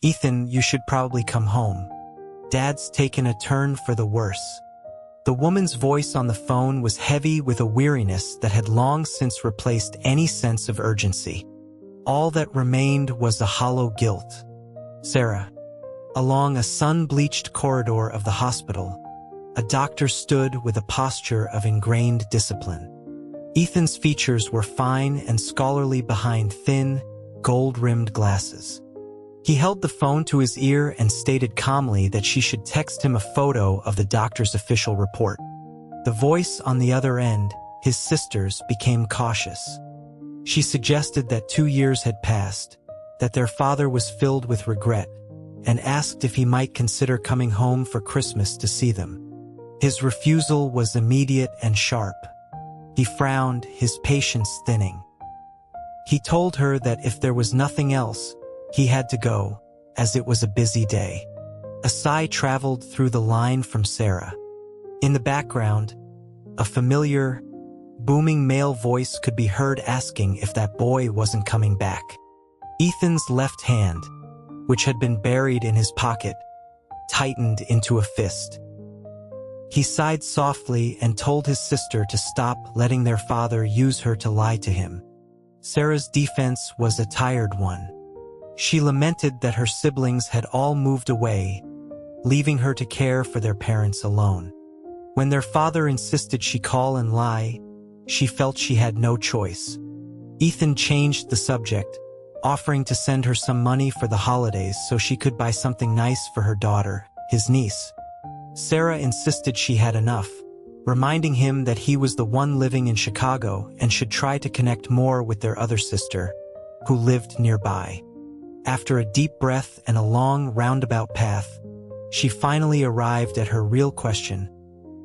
"Ethan, you should probably come home. Dad's taken a turn for the worse." The woman's voice on the phone was heavy with a weariness that had long since replaced any sense of urgency. All that remained was a hollow guilt. "Sarah." Along a sun-bleached corridor of the hospital, a doctor stood with a posture of ingrained discipline. Ethan's features were fine and scholarly behind thin, gold-rimmed glasses. He held the phone to his ear and stated calmly that she should text him a photo of the doctor's official report. The voice on the other end, his sister's, became cautious. She suggested that 2 years had passed, that their father was filled with regret, and asked if he might consider coming home for Christmas to see them. His refusal was immediate and sharp. He frowned, his patience thinning. He told her that if there was nothing else, he had to go, as it was a busy day. A sigh traveled through the line from Sarah. In the background, a familiar, booming male voice could be heard asking if that boy wasn't coming back. Ethan's left hand, which had been buried in his pocket, tightened into a fist. He sighed softly and told his sister to stop letting their father use her to lie to him. Sarah's defense was a tired one. She lamented that her siblings had all moved away, leaving her to care for their parents alone. When their father insisted she call and lie, she felt she had no choice. Ethan changed the subject, offering to send her some money for the holidays so she could buy something nice for her daughter, his niece. Sarah insisted she had enough, reminding him that he was the one living in Chicago and should try to connect more with their other sister, who lived nearby. After a deep breath and a long roundabout path, she finally arrived at her real question,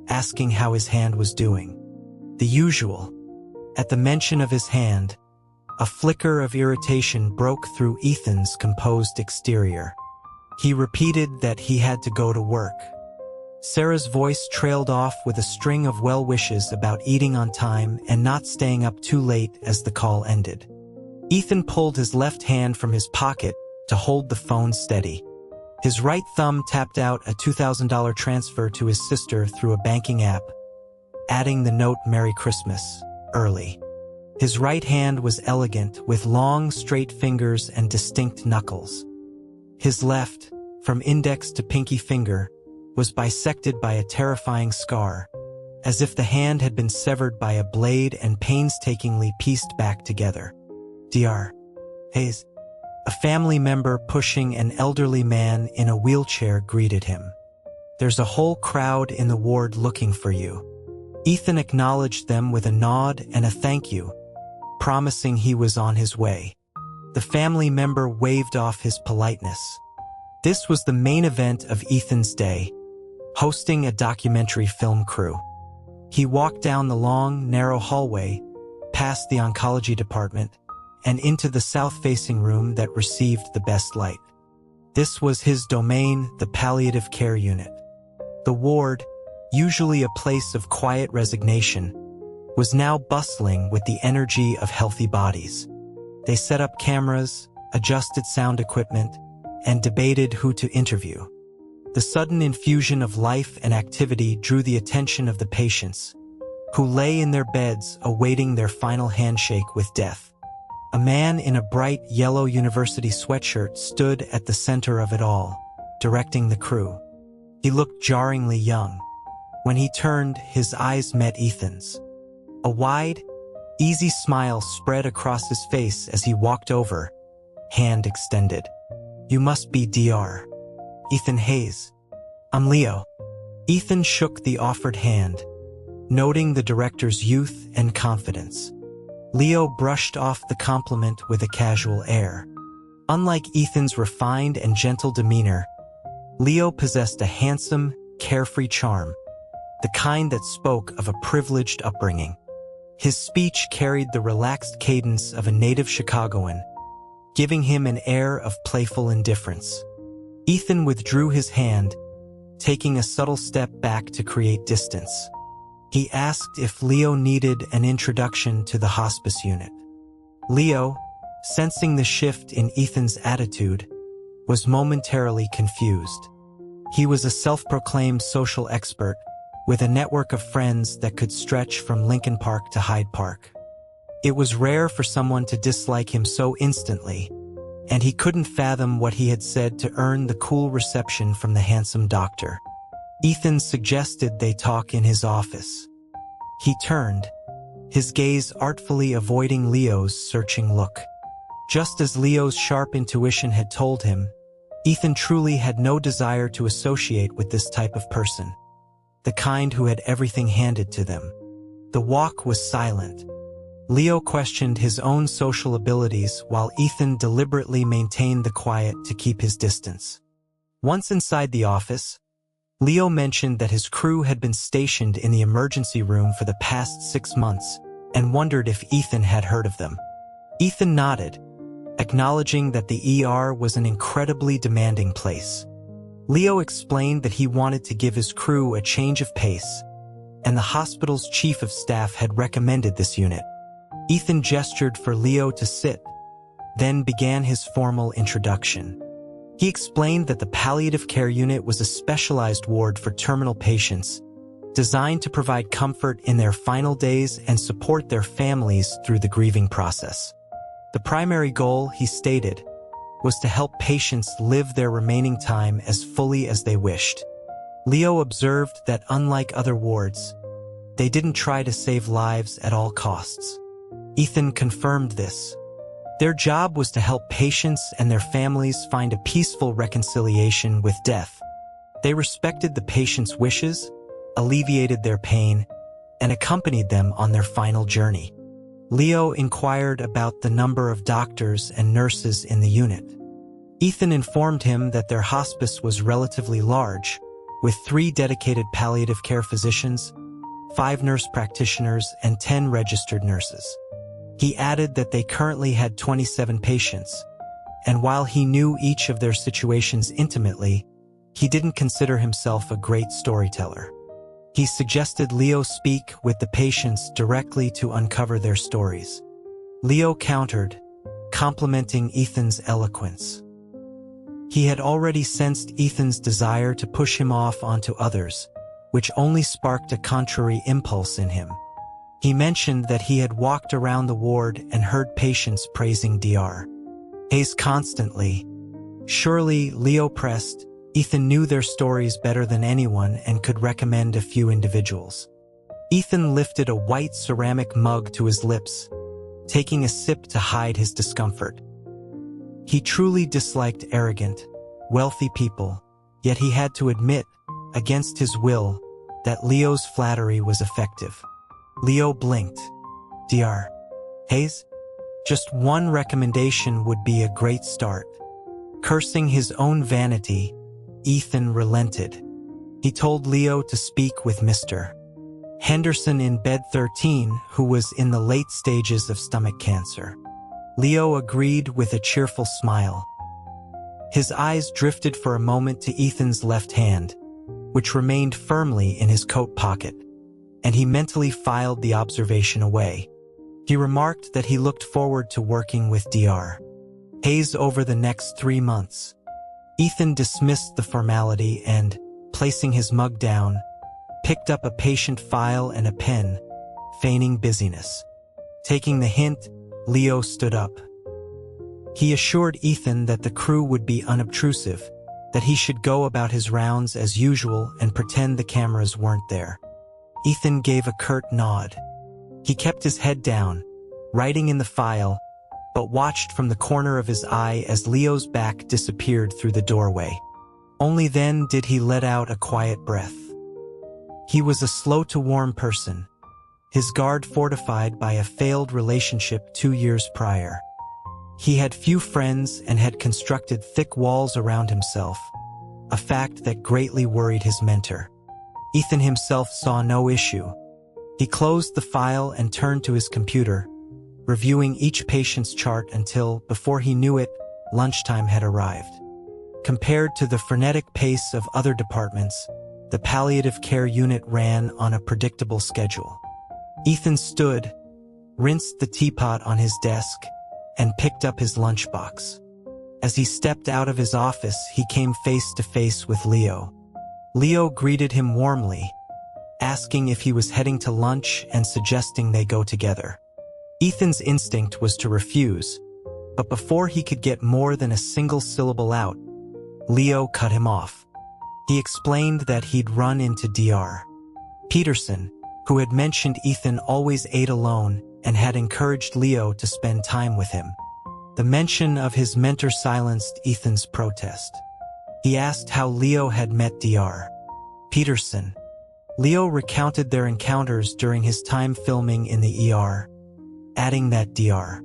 asking how his hand was doing. The usual. At the mention of his hand, a flicker of irritation broke through Ethan's composed exterior. He repeated that he had to go to work. Sarah's voice trailed off with a string of well wishes about eating on time and not staying up too late as the call ended. Ethan pulled his left hand from his pocket to hold the phone steady. His right thumb tapped out a $2,000 transfer to his sister through a banking app, adding the note "Merry Christmas" early. His right hand was elegant, with long, straight fingers and distinct knuckles. His left, from index to pinky finger, was bisected by a terrifying scar, as if the hand had been severed by a blade and painstakingly pieced back together. Dr. Hayes. A family member pushing an elderly man in a wheelchair greeted him. "There's a whole crowd in the ward looking for you." Ethan acknowledged them with a nod and a thank you, promising he was on his way. The family member waved off his politeness. This was the main event of Ethan's day, hosting a documentary film crew. He walked down the long, narrow hallway, past the oncology department, and into the south-facing room that received the best light. This was his domain, the palliative care unit. The ward, usually a place of quiet resignation, was now bustling with the energy of healthy bodies. They set up cameras, adjusted sound equipment, and debated who to interview. The sudden infusion of life and activity drew the attention of the patients, who lay in their beds awaiting their final handshake with death. A man in a bright yellow university sweatshirt stood at the center of it all, directing the crew. He looked jarringly young. When he turned, his eyes met Ethan's. A wide, easy smile spread across his face as he walked over, hand extended. "You must be Dr. Ethan Hayes." "I'm Leo." Ethan shook the offered hand, noting the director's youth and confidence. Leo brushed off the compliment with a casual air. Unlike Ethan's refined and gentle demeanor, Leo possessed a handsome, carefree charm, the kind that spoke of a privileged upbringing. His speech carried the relaxed cadence of a native Chicagoan, giving him an air of playful indifference. Ethan withdrew his hand, taking a subtle step back to create distance. He asked if Leo needed an introduction to the hospice unit. Leo, sensing the shift in Ethan's attitude, was momentarily confused. He was a self-proclaimed social expert with a network of friends that could stretch from Lincoln Park to Hyde Park. It was rare for someone to dislike him so instantly, and he couldn't fathom what he had said to earn the cool reception from the handsome doctor. Ethan suggested they talk in his office. He turned, his gaze artfully avoiding Leo's searching look. Just as Leo's sharp intuition had told him, Ethan truly had no desire to associate with this type of person, the kind who had everything handed to them. The walk was silent. Leo questioned his own social abilities while Ethan deliberately maintained the quiet to keep his distance. Once inside the office, Leo mentioned that his crew had been stationed in the emergency room for the past 6 months and wondered if Ethan had heard of them. Ethan nodded, acknowledging that the ER was an incredibly demanding place. Leo explained that he wanted to give his crew a change of pace, and the hospital's chief of staff had recommended this unit. Ethan gestured for Leo to sit, then began his formal introduction. He explained that the palliative care unit was a specialized ward for terminal patients, designed to provide comfort in their final days and support their families through the grieving process. The primary goal, he stated, was to help patients live their remaining time as fully as they wished. Leo observed that unlike other wards, they didn't try to save lives at all costs. Ethan confirmed this. Their job was to help patients and their families find a peaceful reconciliation with death. They respected the patient's wishes, alleviated their pain, and accompanied them on their final journey. Leo inquired about the number of doctors and nurses in the unit. Ethan informed him that their hospice was relatively large, with 3 dedicated palliative care physicians, 5 nurse practitioners, and 10 registered nurses. He added that they currently had 27 patients, and while he knew each of their situations intimately, he didn't consider himself a great storyteller. He suggested Leo speak with the patients directly to uncover their stories. Leo countered, complimenting Ethan's eloquence. He had already sensed Ethan's desire to push him off onto others, which only sparked a contrary impulse in him. He mentioned that he had walked around the ward and heard patients praising Dr. Hayes constantly. Surely, Leo pressed, Ethan knew their stories better than anyone and could recommend a few individuals. Ethan lifted a white ceramic mug to his lips, taking a sip to hide his discomfort. He truly disliked arrogant, wealthy people, yet he had to admit, against his will, that Leo's flattery was effective. Leo blinked. Dr. Hayes? Just one recommendation would be a great start. Cursing his own vanity, Ethan relented. He told Leo to speak with Mr. Henderson in bed 13, who was in the late stages of stomach cancer. Leo agreed with a cheerful smile. His eyes drifted for a moment to Ethan's left hand, which remained firmly in his coat pocket, and he mentally filed the observation away. He remarked that he looked forward to working with Dr. Hayes over the next 3 months. Ethan dismissed the formality and, placing his mug down, picked up a patient file and a pen, feigning busyness. Taking the hint, Leo stood up. He assured Ethan that the crew would be unobtrusive, that he should go about his rounds as usual and pretend the cameras weren't there. Ethan gave a curt nod. He kept his head down, writing in the file, but watched from the corner of his eye as Leo's back disappeared through the doorway. Only then did he let out a quiet breath. He was a slow-to-warm person, his guard fortified by a failed relationship 2 years prior. He had few friends and had constructed thick walls around himself, a fact that greatly worried his mentor. Ethan himself saw no issue. He closed the file and turned to his computer, reviewing each patient's chart until, before he knew it, lunchtime had arrived. Compared to the frenetic pace of other departments, the palliative care unit ran on a predictable schedule. Ethan stood, rinsed the teapot on his desk, and picked up his lunchbox. As he stepped out of his office, he came face to face with Leo. Leo greeted him warmly, asking if he was heading to lunch and suggesting they go together. Ethan's instinct was to refuse, but before he could get more than a single syllable out, Leo cut him off. He explained that he'd run into Dr. Peterson, who had mentioned Ethan always ate alone and had encouraged Leo to spend time with him. The mention of his mentor silenced Ethan's protest. He asked how Leo had met Dr. Peterson. Leo recounted their encounters during his time filming in the ER, adding that Dr.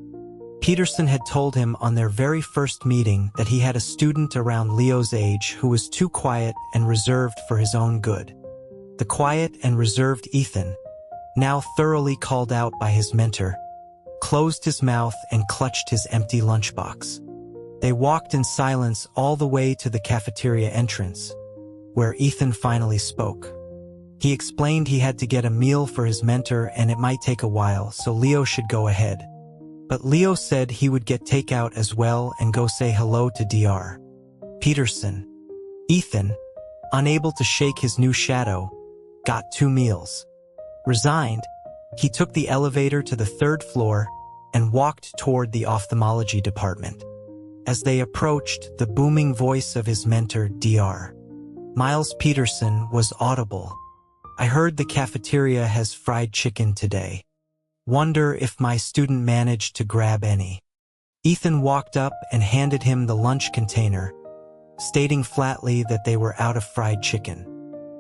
Peterson had told him on their very first meeting that he had a student around Leo's age who was too quiet and reserved for his own good. The quiet and reserved Ethan, now thoroughly called out by his mentor, closed his mouth and clutched his empty lunchbox. They walked in silence all the way to the cafeteria entrance, where Ethan finally spoke. He explained he had to get a meal for his mentor and it might take a while, so Leo should go ahead. But Leo said he would get takeout as well and go say hello to Dr. Peterson. Ethan, unable to shake his new shadow, got 2 meals. Resigned, he took the elevator to the 3rd floor and walked toward the ophthalmology department. As they approached, the booming voice of his mentor, Dr. Miles Peterson, was audible. "I heard the cafeteria has fried chicken today. Wonder if my student managed to grab any." Ethan walked up and handed him the lunch container, stating flatly that they were out of fried chicken.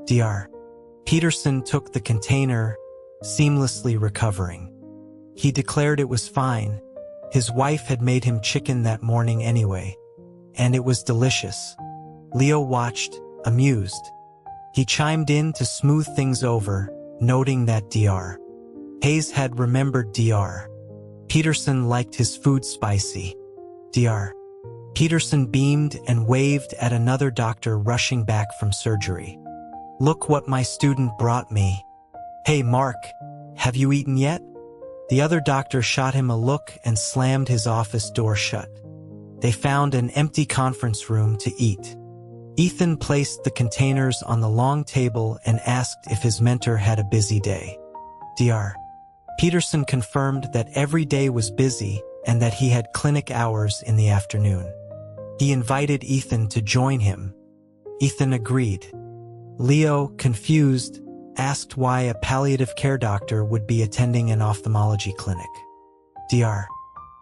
Dr. Peterson took the container, seamlessly recovering. He declared it was fine. His wife had made him chicken that morning anyway, and it was delicious. Leo watched, amused. He chimed in to smooth things over, noting that Dr. Hayes had remembered Dr. Peterson liked his food spicy. Dr. Peterson beamed and waved at another doctor rushing back from surgery. "Look what my student brought me. Hey Mark, have you eaten yet?" The other doctor shot him a look and slammed his office door shut. They found an empty conference room to eat. Ethan placed the containers on the long table and asked if his mentor had a busy day. Dr. Peterson confirmed that every day was busy and that he had clinic hours in the afternoon. He invited Ethan to join him. Ethan agreed. Leo, confused, asked why a palliative care doctor would be attending an ophthalmology clinic. Dr.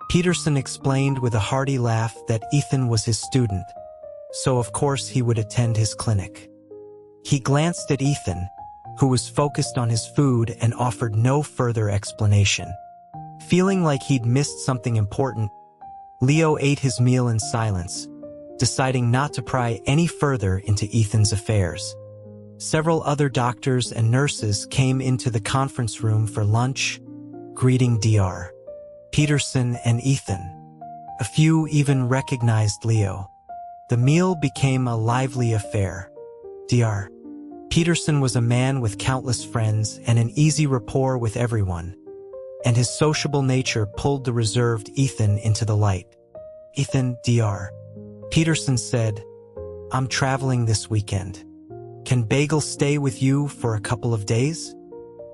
Peterson explained with a hearty laugh that Ethan was his student, so of course he would attend his clinic. He glanced at Ethan, who was focused on his food and offered no further explanation. Feeling like he'd missed something important, Leo ate his meal in silence, deciding not to pry any further into Ethan's affairs. Several other doctors and nurses came into the conference room for lunch, greeting Dr. Peterson and Ethan. A few even recognized Leo. The meal became a lively affair. Dr. Peterson was a man with countless friends and an easy rapport with everyone, and his sociable nature pulled the reserved Ethan into the light. "Ethan," Dr. Peterson said, "I'm traveling this weekend. Can Bagel stay with you for a couple of days?"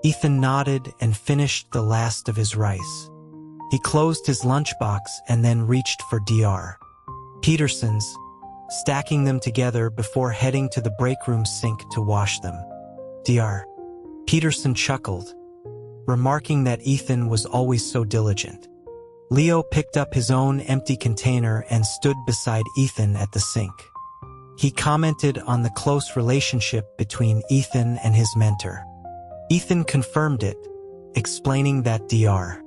Ethan nodded and finished the last of his rice. He closed his lunchbox and then reached for Dr. Peterson's, stacking them together before heading to the break room sink to wash them. Dr. Peterson chuckled, remarking that Ethan was always so diligent. Leo picked up his own empty container and stood beside Ethan at the sink. He commented on the close relationship between Ethan and his mentor. Ethan confirmed it, explaining that Dr.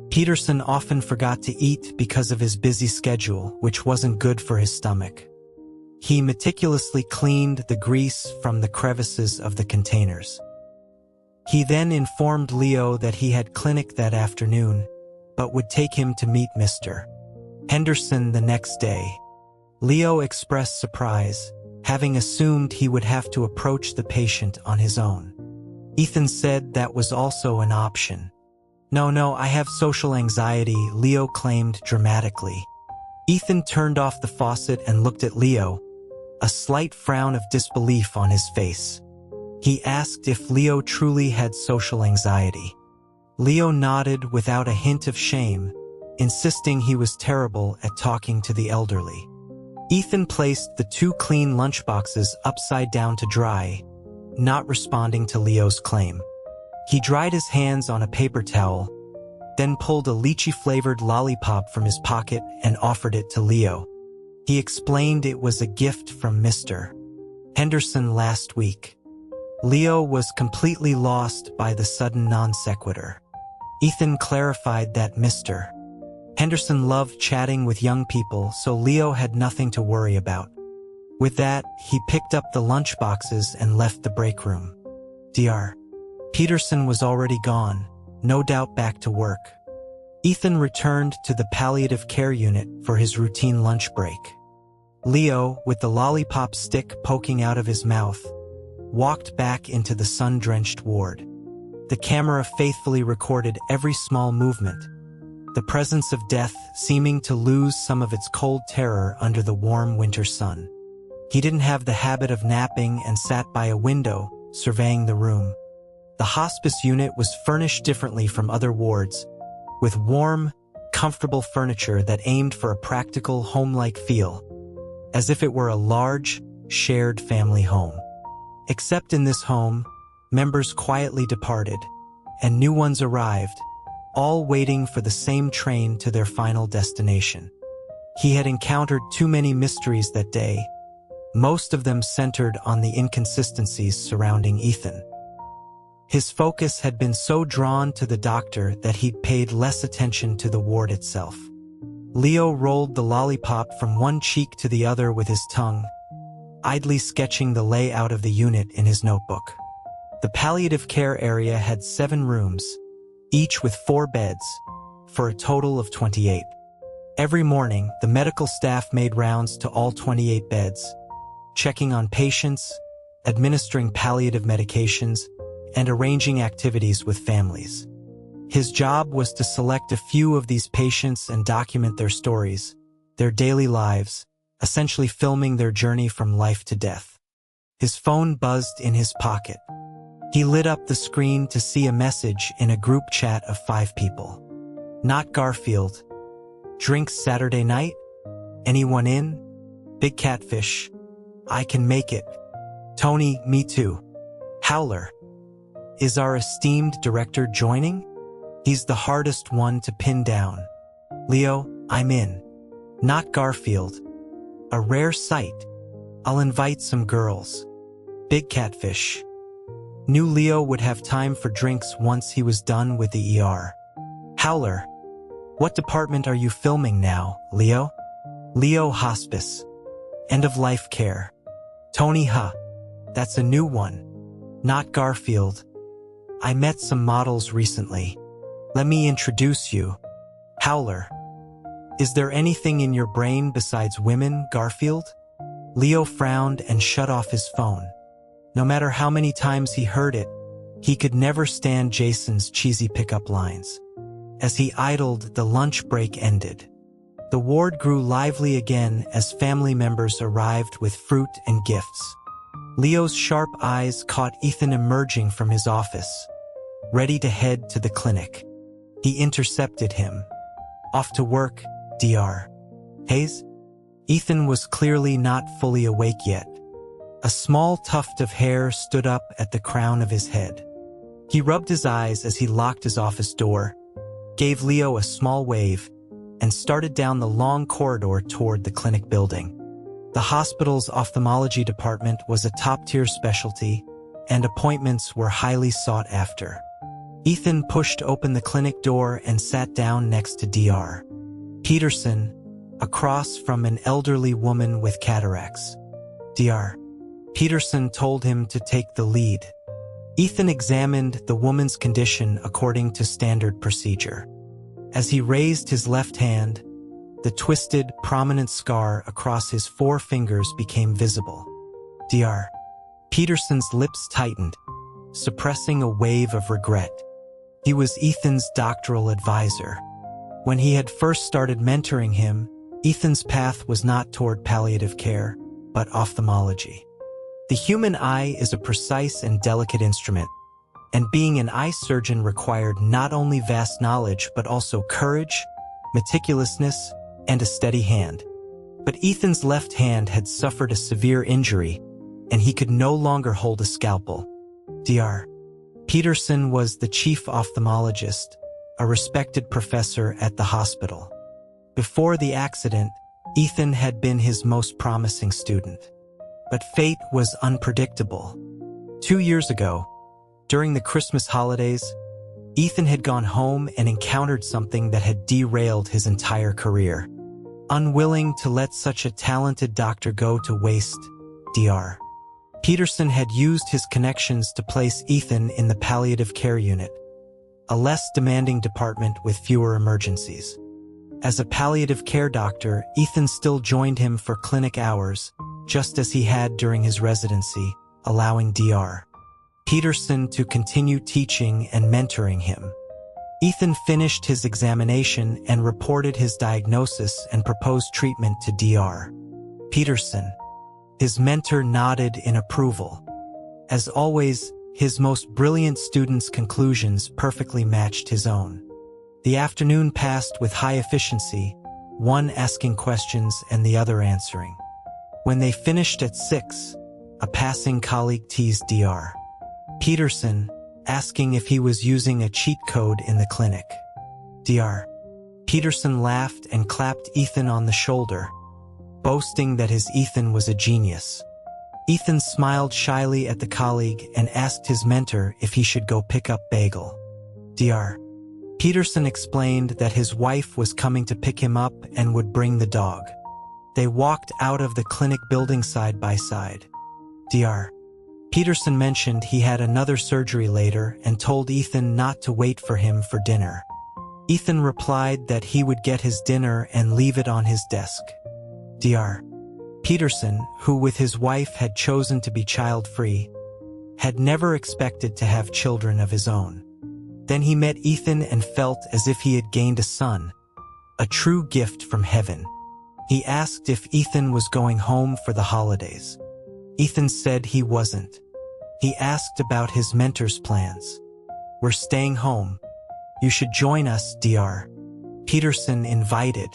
Peterson often forgot to eat because of his busy schedule, which wasn't good for his stomach. He meticulously cleaned the grease from the crevices of the containers. He then informed Leo that he had clinic that afternoon, but would take him to meet Mr. Henderson the next day. Leo expressed surprise, having assumed he would have to approach the patient on his own. Ethan said that was also an option. No, I have social anxiety," Leo claimed dramatically. Ethan turned off the faucet and looked at Leo, a slight frown of disbelief on his face. He asked if Leo truly had social anxiety. Leo nodded without a hint of shame, insisting he was terrible at talking to the elderly. Ethan placed the 2 clean lunchboxes upside down to dry, not responding to Leo's claim. He dried his hands on a paper towel, then pulled a lychee-flavored lollipop from his pocket and offered it to Leo. He explained it was a gift from Mr. Henderson last week. Leo was completely lost by the sudden non sequitur. Ethan clarified that Mr. Henderson loved chatting with young people, so Leo had nothing to worry about. With that, he picked up the lunchboxes and left the break room. Dr. Peterson was already gone, no doubt back to work. Ethan returned to the palliative care unit for his routine lunch break. Leo, with the lollipop stick poking out of his mouth, walked back into the sun-drenched ward. The camera faithfully recorded every small movement, the presence of death seeming to lose some of its cold terror under the warm winter sun. He didn't have the habit of napping and sat by a window, surveying the room. The hospice unit was furnished differently from other wards, with warm, comfortable furniture that aimed for a practical, home-like feel, as if it were a large, shared family home. Except in this home, members quietly departed, and new ones arrived, all waiting for the same train to their final destination. He had encountered too many mysteries that day, most of them centered on the inconsistencies surrounding Ethan. His focus had been so drawn to the doctor that he'd paid less attention to the ward itself. Leo rolled the lollipop from one cheek to the other with his tongue, idly sketching the layout of the unit in his notebook. The palliative care area had 7 rooms, each with 4 beds, for a total of 28. Every morning, the medical staff made rounds to all 28 beds, checking on patients, administering palliative medications, and arranging activities with families. His job was to select a few of these patients and document their stories, their daily lives, essentially filming their journey from life to death. His phone buzzed in his pocket. He lit up the screen to see a message in a group chat of 5 people. Not Garfield. Drinks Saturday night? Anyone in? Big Catfish. I can make it. Tony, me too. Howler. Is our esteemed director joining? He's the hardest one to pin down. Leo, I'm in. Not Garfield. A rare sight. I'll invite some girls. Big Catfish. Knew Leo would have time for drinks once he was done with the ER. Howler. What department are you filming now, Leo? Leo Hospice. End-of-life care. Tony, that's a new one. Not Garfield. I met some models recently. Let me introduce you. Howler. Is there anything in your brain besides women, Garfield? Leo frowned and shut off his phone. No matter how many times he heard it, he could never stand Jason's cheesy pickup lines. As he idled, the lunch break ended. The ward grew lively again as family members arrived with fruit and gifts. Leo's sharp eyes caught Ethan emerging from his office, ready to head to the clinic. He intercepted him. Off to work, Dr. Hayes? Ethan was clearly not fully awake yet. A small tuft of hair stood up at the crown of his head. He rubbed his eyes as he locked his office door, gave Leo a small wave, and started down the long corridor toward the clinic building. The hospital's ophthalmology department was a top-tier specialty, and appointments were highly sought after. Ethan pushed open the clinic door and sat down next to Dr. Peterson, across from an elderly woman with cataracts. Dr. Peterson told him to take the lead. Ethan examined the woman's condition according to standard procedure. As he raised his left hand, the twisted, prominent scar across his 4 fingers became visible. Dr. Peterson's lips tightened, suppressing a wave of regret. He was Ethan's doctoral advisor. When he had first started mentoring him, Ethan's path was not toward palliative care, but ophthalmology. The human eye is a precise and delicate instrument, and being an eye surgeon required not only vast knowledge but also courage, meticulousness, and a steady hand. But Ethan's left hand had suffered a severe injury, and he could no longer hold a scalpel. Dr. Peterson was the chief ophthalmologist, a respected professor at the hospital. Before the accident, Ethan had been his most promising student. But fate was unpredictable. 2 years ago, during the Christmas holidays, Ethan had gone home and encountered something that had derailed his entire career. Unwilling to let such a talented doctor go to waste, Dr. Peterson had used his connections to place Ethan in the palliative care unit, a less demanding department with fewer emergencies. As a palliative care doctor, Ethan still joined him for clinic hours, just as he had during his residency, allowing Dr. Peterson to continue teaching and mentoring him. Ethan finished his examination and reported his diagnosis and proposed treatment to Dr. Peterson. His mentor nodded in approval. As always, his most brilliant student's conclusions perfectly matched his own. The afternoon passed with high efficiency, one asking questions and the other answering. When they finished at 6, a passing colleague teased Dr. Peterson, asking if he was using a cheat code in the clinic. Dr. Peterson laughed and clapped Ethan on the shoulder, boasting that his Ethan was a genius. Ethan smiled shyly at the colleague and asked his mentor if he should go pick up Bagel. Dr. Peterson explained that his wife was coming to pick him up and would bring the dog. They walked out of the clinic building side by side. Dr. Peterson mentioned he had another surgery later and told Ethan not to wait for him for dinner. Ethan replied that he would get his dinner and leave it on his desk. Dr. Peterson, who with his wife had chosen to be child-free, had never expected to have children of his own. Then he met Ethan and felt as if he had gained a son, a true gift from heaven. He asked if Ethan was going home for the holidays. Ethan said he wasn't. He asked about his mentor's plans. "We're staying home. You should join us," Dr. Peterson invited.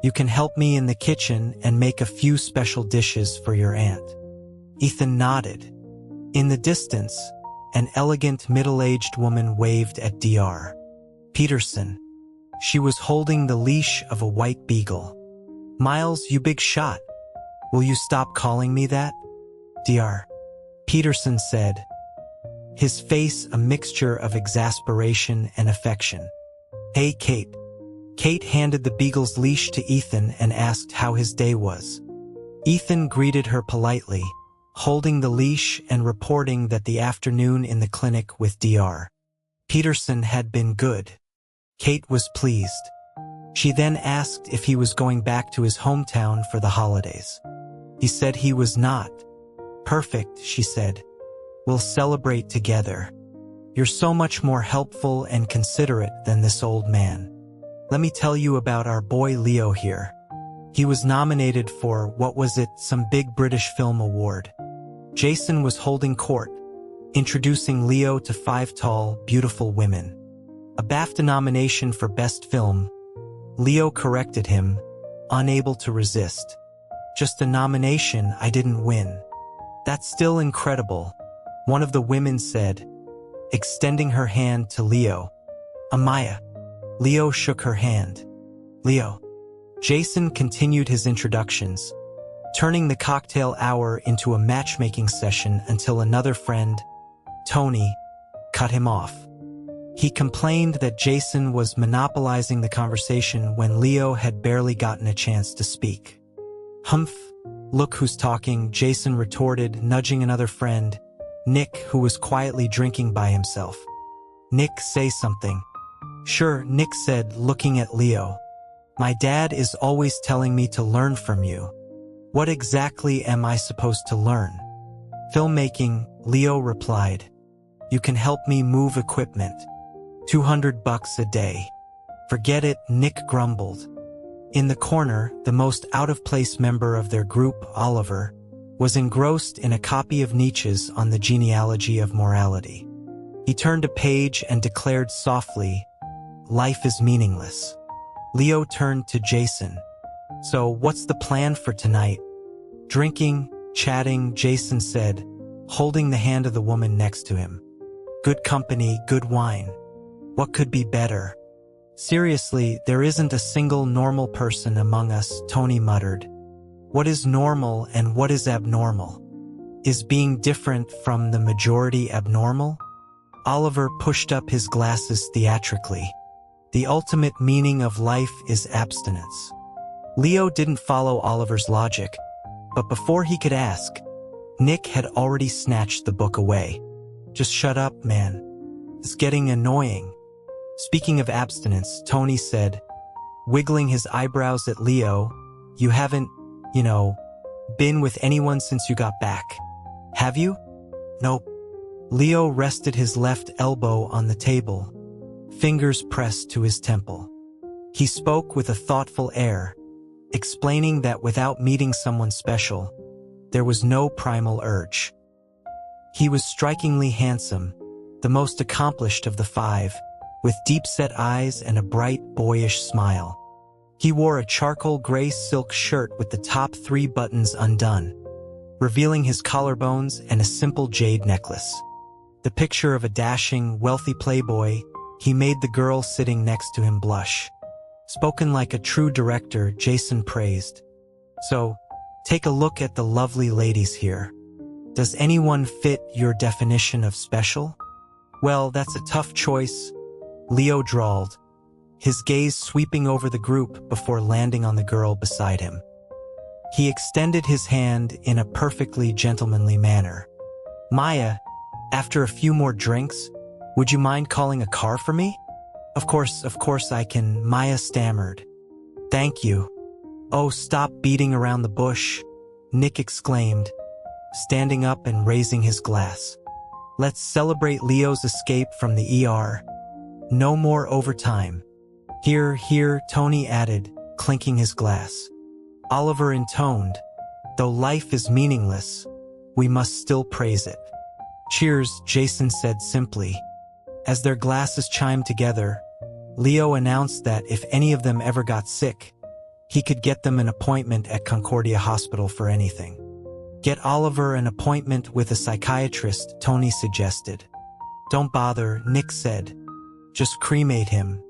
"You can help me in the kitchen and make a few special dishes for your aunt." Ethan nodded. In the distance, an elegant middle-aged woman waved at Dr. Peterson. She was holding the leash of a white beagle. "Miles, you big shot. Will you stop calling me that?" Dr. Peterson said, his face a mixture of exasperation and affection. "Hey, Kate." Kate handed the beagle's leash to Ethan and asked how his day was. Ethan greeted her politely, holding the leash and reporting that the afternoon in the clinic with Dr. Peterson had been good. Kate was pleased. She then asked if he was going back to his hometown for the holidays. He said he was not. "Perfect," she said. "We'll celebrate together. You're so much more helpful and considerate than this old man. Let me tell you about our boy Leo here. He was nominated for, what was it, some big British film award. Jason was holding court, introducing Leo to 5 tall, beautiful women. A BAFTA nomination for Best Film. Leo corrected him, unable to resist. "Just a nomination, I didn't win." "That's still incredible," one of the women said, extending her hand to Leo. "Amaya." Leo shook her hand. "Leo." Jason continued his introductions, turning the cocktail hour into a matchmaking session until another friend, Tony, cut him off. He complained that Jason was monopolizing the conversation when Leo had barely gotten a chance to speak. "Humph, look who's talking," Jason retorted, nudging another friend, Nick, who was quietly drinking by himself. "Nick, say something." "Sure," Nick said, looking at Leo. "My dad is always telling me to learn from you." "What exactly am I supposed to learn?" "Filmmaking," Leo replied. "You can help me move equipment. $200 a day." "Forget it," Nick grumbled. In the corner, the most out-of-place member of their group, Oliver, was engrossed in a copy of Nietzsche's On the Genealogy of Morality. He turned a page and declared softly, "Life is meaningless." Leo turned to Jason. "So, what's the plan for tonight?" "Drinking, chatting," Jason said, holding the hand of the woman next to him. "Good company, good wine. What could be better?" "Seriously, there isn't a single normal person among us," Tony muttered. "What is normal and what is abnormal? Is being different from the majority abnormal?" Oliver pushed up his glasses theatrically. "The ultimate meaning of life is abstinence." Leo didn't follow Oliver's logic, but before he could ask, Nick had already snatched the book away. "Just shut up, man. It's getting annoying." "Speaking of abstinence," Tony said, wiggling his eyebrows at Leo, "you haven't, been with anyone since you got back, have you?" "Nope." Leo rested his left elbow on the table, fingers pressed to his temple. He spoke with a thoughtful air, explaining that without meeting someone special, there was no primal urge. He was strikingly handsome, the most accomplished of the five, with deep-set eyes and a bright, boyish smile. He wore a charcoal gray silk shirt with the top 3 buttons undone, revealing his collarbones and a simple jade necklace. The picture of a dashing, wealthy playboy, he made the girl sitting next to him blush. Spoken like a true director, Jason praised. "So, take a look at the lovely ladies here. Does anyone fit your definition of special?" "Well, that's a tough choice," Leo drawled, his gaze sweeping over the group before landing on the girl beside him. He extended his hand in a perfectly gentlemanly manner. "Maya, after a few more drinks, would you mind calling a car for me?" Of course I can," Maya stammered. "Thank you." "Oh, stop beating around the bush," Nick exclaimed, standing up and raising his glass. "Let's celebrate Leo's escape from the ER. No more overtime." Here, Tony added, clinking his glass. Oliver intoned, "Though life is meaningless, we must still praise it." "Cheers," Jason said simply. As their glasses chimed together, Leo announced that if any of them ever got sick, he could get them an appointment at Concordia Hospital for anything. "Get Oliver an appointment with a psychiatrist," Tony suggested. "Don't bother," Nick said. "Just cremate him."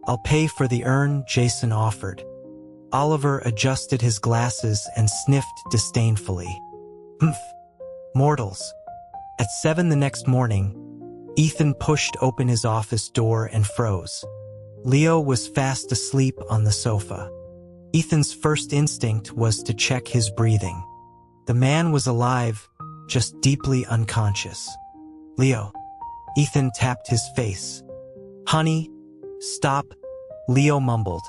"I'll pay for the urn," Jason offered. Oliver adjusted his glasses and sniffed disdainfully. "Humph. Mortals." At 7 the next morning, Ethan pushed open his office door and froze. Leo was fast asleep on the sofa. Ethan's first instinct was to check his breathing. The man was alive, just deeply unconscious. "Leo." Ethan tapped his face. "Honey, stop," Leo mumbled,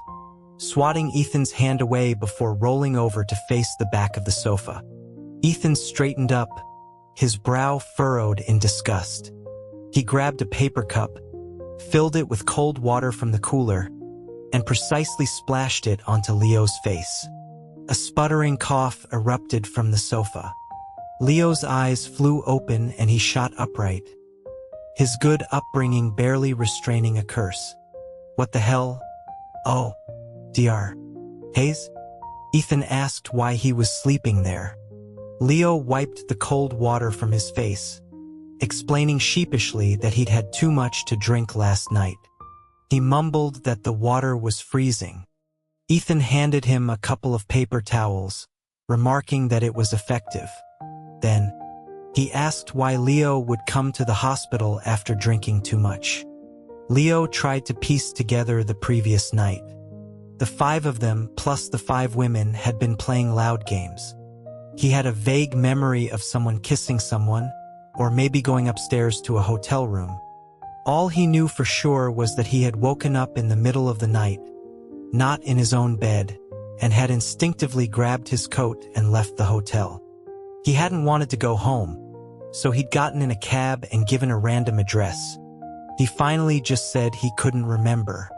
swatting Ethan's hand away before rolling over to face the back of the sofa. Ethan straightened up, his brow furrowed in disgust. He grabbed a paper cup, filled it with cold water from the cooler, and precisely splashed it onto Leo's face. A sputtering cough erupted from the sofa. Leo's eyes flew open and he shot upright, his good upbringing barely restraining a curse. "What the hell? Oh, Dr. Hayes?" Ethan asked why he was sleeping there. Leo wiped the cold water from his face, explaining sheepishly that he'd had too much to drink last night. He mumbled that the water was freezing. Ethan handed him a couple of paper towels, remarking that it was effective. Then, he asked why Leo would come to the hospital after drinking too much. Leo tried to piece together the previous night. The 5 of them, plus the 5 women, had been playing loud games. He had a vague memory of someone kissing someone, or maybe going upstairs to a hotel room. All he knew for sure was that he had woken up in the middle of the night, not in his own bed, and had instinctively grabbed his coat and left the hotel. He hadn't wanted to go home, so he'd gotten in a cab and given a random address. He finally just said he couldn't remember.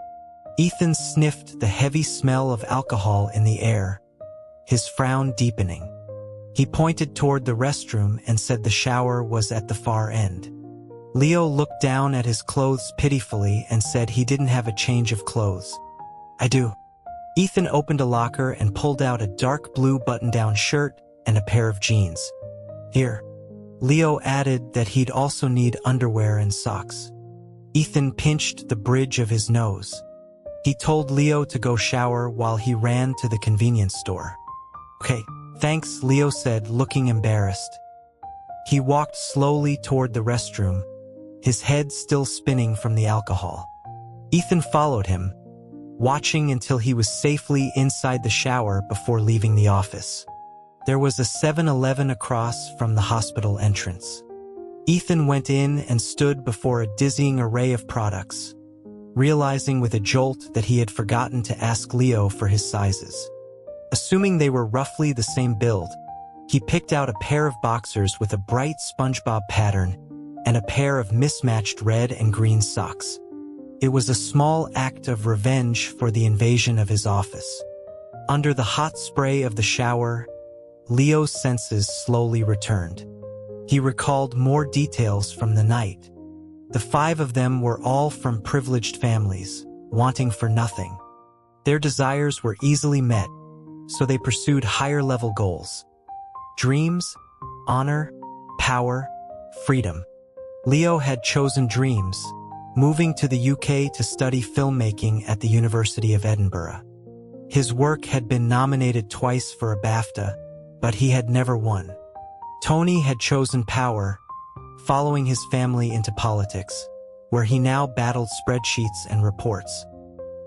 Ethan sniffed the heavy smell of alcohol in the air, his frown deepening. He pointed toward the restroom and said the shower was at the far end. Leo looked down at his clothes pitifully and said he didn't have a change of clothes. I do. Ethan opened a locker and pulled out a dark blue button-down shirt and a pair of jeans. Here. Leo added that he'd also need underwear and socks. Ethan pinched the bridge of his nose. He told Leo to go shower while he ran to the convenience store. Okay, thanks, Leo said, looking embarrassed. He walked slowly toward the restroom, his head still spinning from the alcohol. Ethan followed him, watching until he was safely inside the shower before leaving the office. There was a 7-Eleven across from the hospital entrance. Ethan went in and stood before a dizzying array of products, realizing with a jolt that he had forgotten to ask Leo for his sizes. Assuming they were roughly the same build, he picked out a pair of boxers with a bright SpongeBob pattern and a pair of mismatched red and green socks. It was a small act of revenge for the invasion of his office. Under the hot spray of the shower, Leo's senses slowly returned. He recalled more details from the night. The 5 of them were all from privileged families, wanting for nothing. Their desires were easily met, so they pursued higher-level goals. Dreams, honor, power, freedom. Leo had chosen dreams, moving to the UK to study filmmaking at the University of Edinburgh. His work had been nominated twice for a BAFTA, but he had never won. Tony had chosen power, following his family into politics, where he now battled spreadsheets and reports.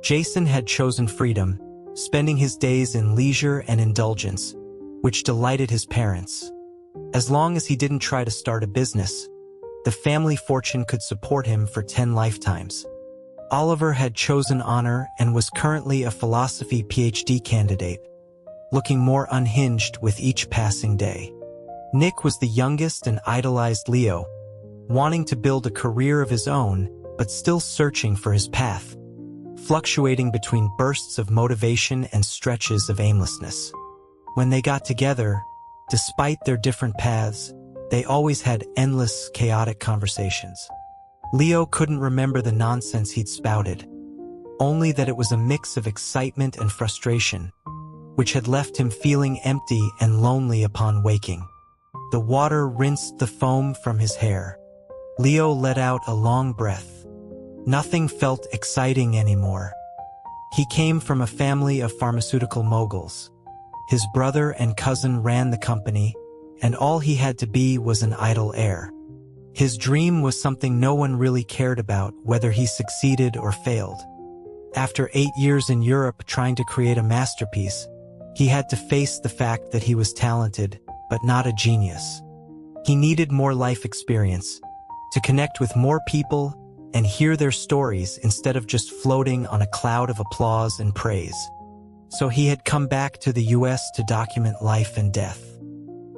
Jason had chosen freedom, spending his days in leisure and indulgence, which delighted his parents. As long as he didn't try to start a business, the family fortune could support him for 10 lifetimes. Oliver had chosen honor and was currently a philosophy PhD candidate, looking more unhinged with each passing day. Nick was the youngest and idolized Leo, wanting to build a career of his own, but still searching for his path, fluctuating between bursts of motivation and stretches of aimlessness. When they got together, despite their different paths, they always had endless, chaotic conversations. Leo couldn't remember the nonsense he'd spouted, only that it was a mix of excitement and frustration, which had left him feeling empty and lonely upon waking. The water rinsed the foam from his hair. Leo let out a long breath. Nothing felt exciting anymore. He came from a family of pharmaceutical moguls. His brother and cousin ran the company, and all he had to be was an idle heir. His dream was something no one really cared about, whether he succeeded or failed. After 8 years in Europe trying to create a masterpiece, he had to face the fact that he was talented, but not a genius. He needed more life experience, to connect with more people and hear their stories instead of just floating on a cloud of applause and praise. So he had come back to the US to document life and death.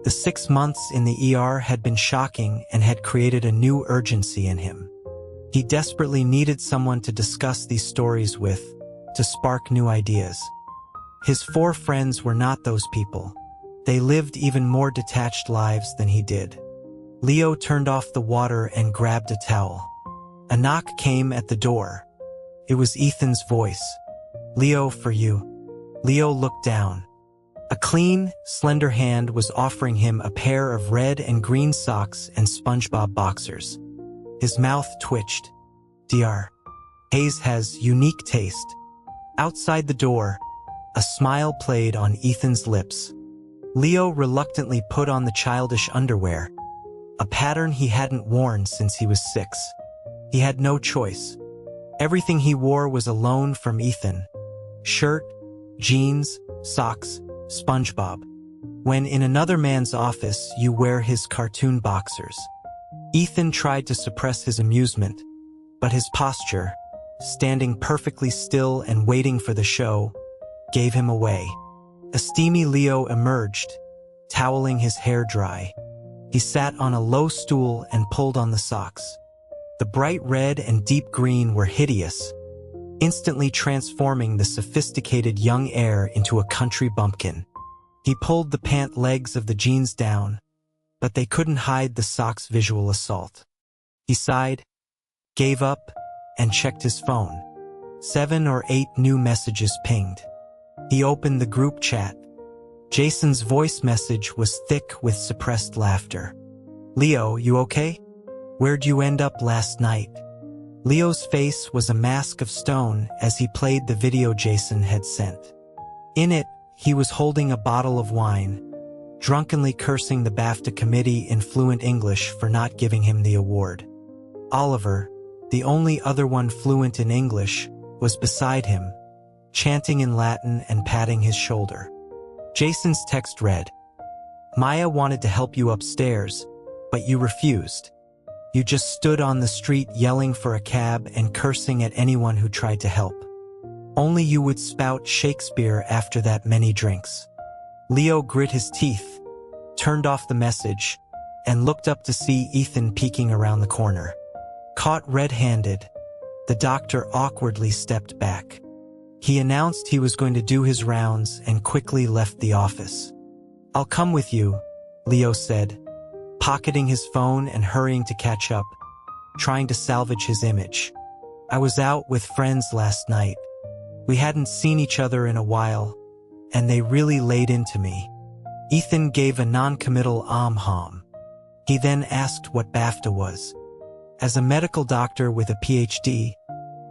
The 6 months in the ER had been shocking and had created a new urgency in him. He desperately needed someone to discuss these stories with, to spark new ideas. His 4 friends were not those people. They lived even more detached lives than he did. Leo turned off the water and grabbed a towel. A knock came at the door. It was Ethan's voice. "Leo, for you." Leo looked down. A clean, slender hand was offering him a pair of red and green socks and SpongeBob boxers. His mouth twitched. "Dr. Hayes has unique taste." Outside the door, a smile played on Ethan's lips. Leo reluctantly put on the childish underwear, a pattern he hadn't worn since he was 6. He had no choice. Everything he wore was a loan from Ethan. Shirt, jeans, socks, SpongeBob. When in another man's office, you wear his cartoon boxers. Ethan tried to suppress his amusement, but his posture, standing perfectly still and waiting for the show, gave him away. A steamy Leo emerged, toweling his hair dry. He sat on a low stool and pulled on the socks. The bright red and deep green were hideous, instantly transforming the sophisticated young heir into a country bumpkin. He pulled the pant legs of the jeans down, but they couldn't hide the sock's visual assault. He sighed, gave up, and checked his phone. 7 or 8 new messages pinged. He opened the group chat. Jason's voice message was thick with suppressed laughter. "Leo, you okay? Where'd you end up last night?" Leo's face was a mask of stone as he played the video Jason had sent. In it, he was holding a bottle of wine, drunkenly cursing the BAFTA committee in fluent English for not giving him the award. Oliver, the only other one fluent in English, was beside him, chanting in Latin and patting his shoulder. Jason's text read, "Maya wanted to help you upstairs, but you refused. You just stood on the street yelling for a cab and cursing at anyone who tried to help. Only you would spout Shakespeare after that many drinks." Leo grit his teeth, turned off the message, and looked up to see Ethan peeking around the corner. Caught red-handed, the doctor awkwardly stepped back. He announced he was going to do his rounds and quickly left the office. "I'll come with you," Leo said, pocketing his phone and hurrying to catch up, trying to salvage his image. "I was out with friends last night. We hadn't seen each other in a while, and they really laid into me." Ethan gave a non-committal hum. He then asked what BAFTA was. As a medical doctor with a PhD,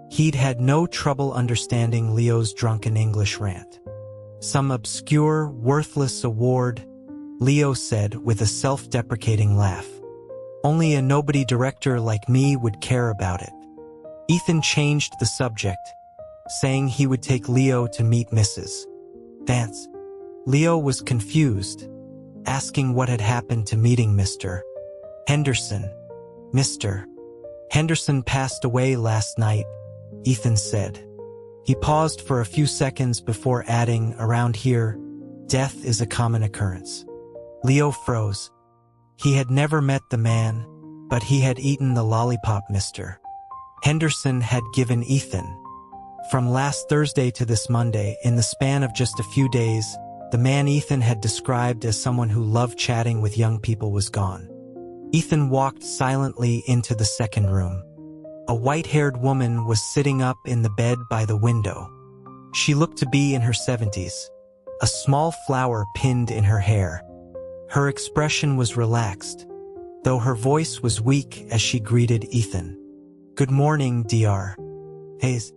he'd had no trouble understanding Leo's drunken English rant. "Some obscure, worthless award," Leo said with a self-deprecating laugh. "Only a nobody director like me would care about it." Ethan changed the subject, saying he would take Leo to meet Mrs. Vance. Leo was confused, asking what had happened to meeting Mr. Henderson. "Mr. Henderson passed away last night," Ethan said. He paused for a few seconds before adding, "Around here, death is a common occurrence." Leo froze. He had never met the man, but he had eaten the lollipop Mr. Henderson had given Ethan. From last Thursday to this Monday, in the span of just a few days, the man Ethan had described as someone who loved chatting with young people was gone. Ethan walked silently into the second room. A white-haired woman was sitting up in the bed by the window. She looked to be in her 70s, a small flower pinned in her hair. Her expression was relaxed, though her voice was weak as she greeted Ethan. "Good morning, Dr. Hayes."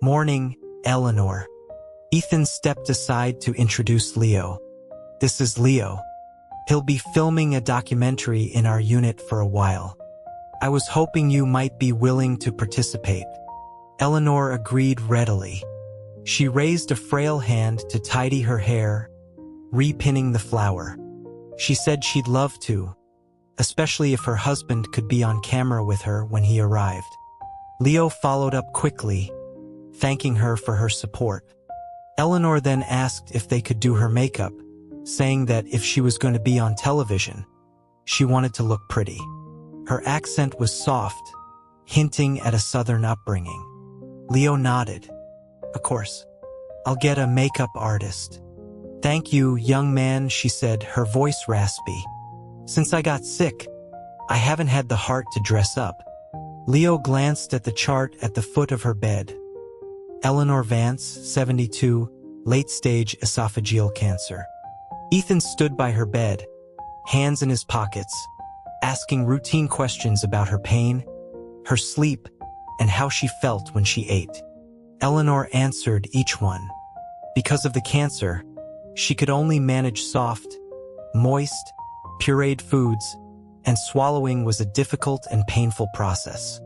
"Morning, Eleanor." Ethan stepped aside to introduce Leo. "This is Leo. He'll be filming a documentary in our unit for a while. I was hoping you might be willing to participate." Eleanor agreed readily. She raised a frail hand to tidy her hair, repinning the flower. She said she'd love to, especially if her husband could be on camera with her when he arrived. Leo followed up quickly, thanking her for her support. Eleanor then asked if they could do her makeup, saying that if she was going to be on television, she wanted to look pretty. Her accent was soft, hinting at a southern upbringing. Leo nodded. "Of course. I'll get a makeup artist." "Thank you, young man," she said, her voice raspy. "Since I got sick, I haven't had the heart to dress up." Leo glanced at the chart at the foot of her bed. Eleanor Vance, 72, late-stage esophageal cancer. Ethan stood by her bed, hands in his pockets, asking routine questions about her pain, her sleep, and how she felt when she ate. Eleanor answered each one. Because of the cancer, she could only manage soft, moist, pureed foods, and swallowing was a difficult and painful process.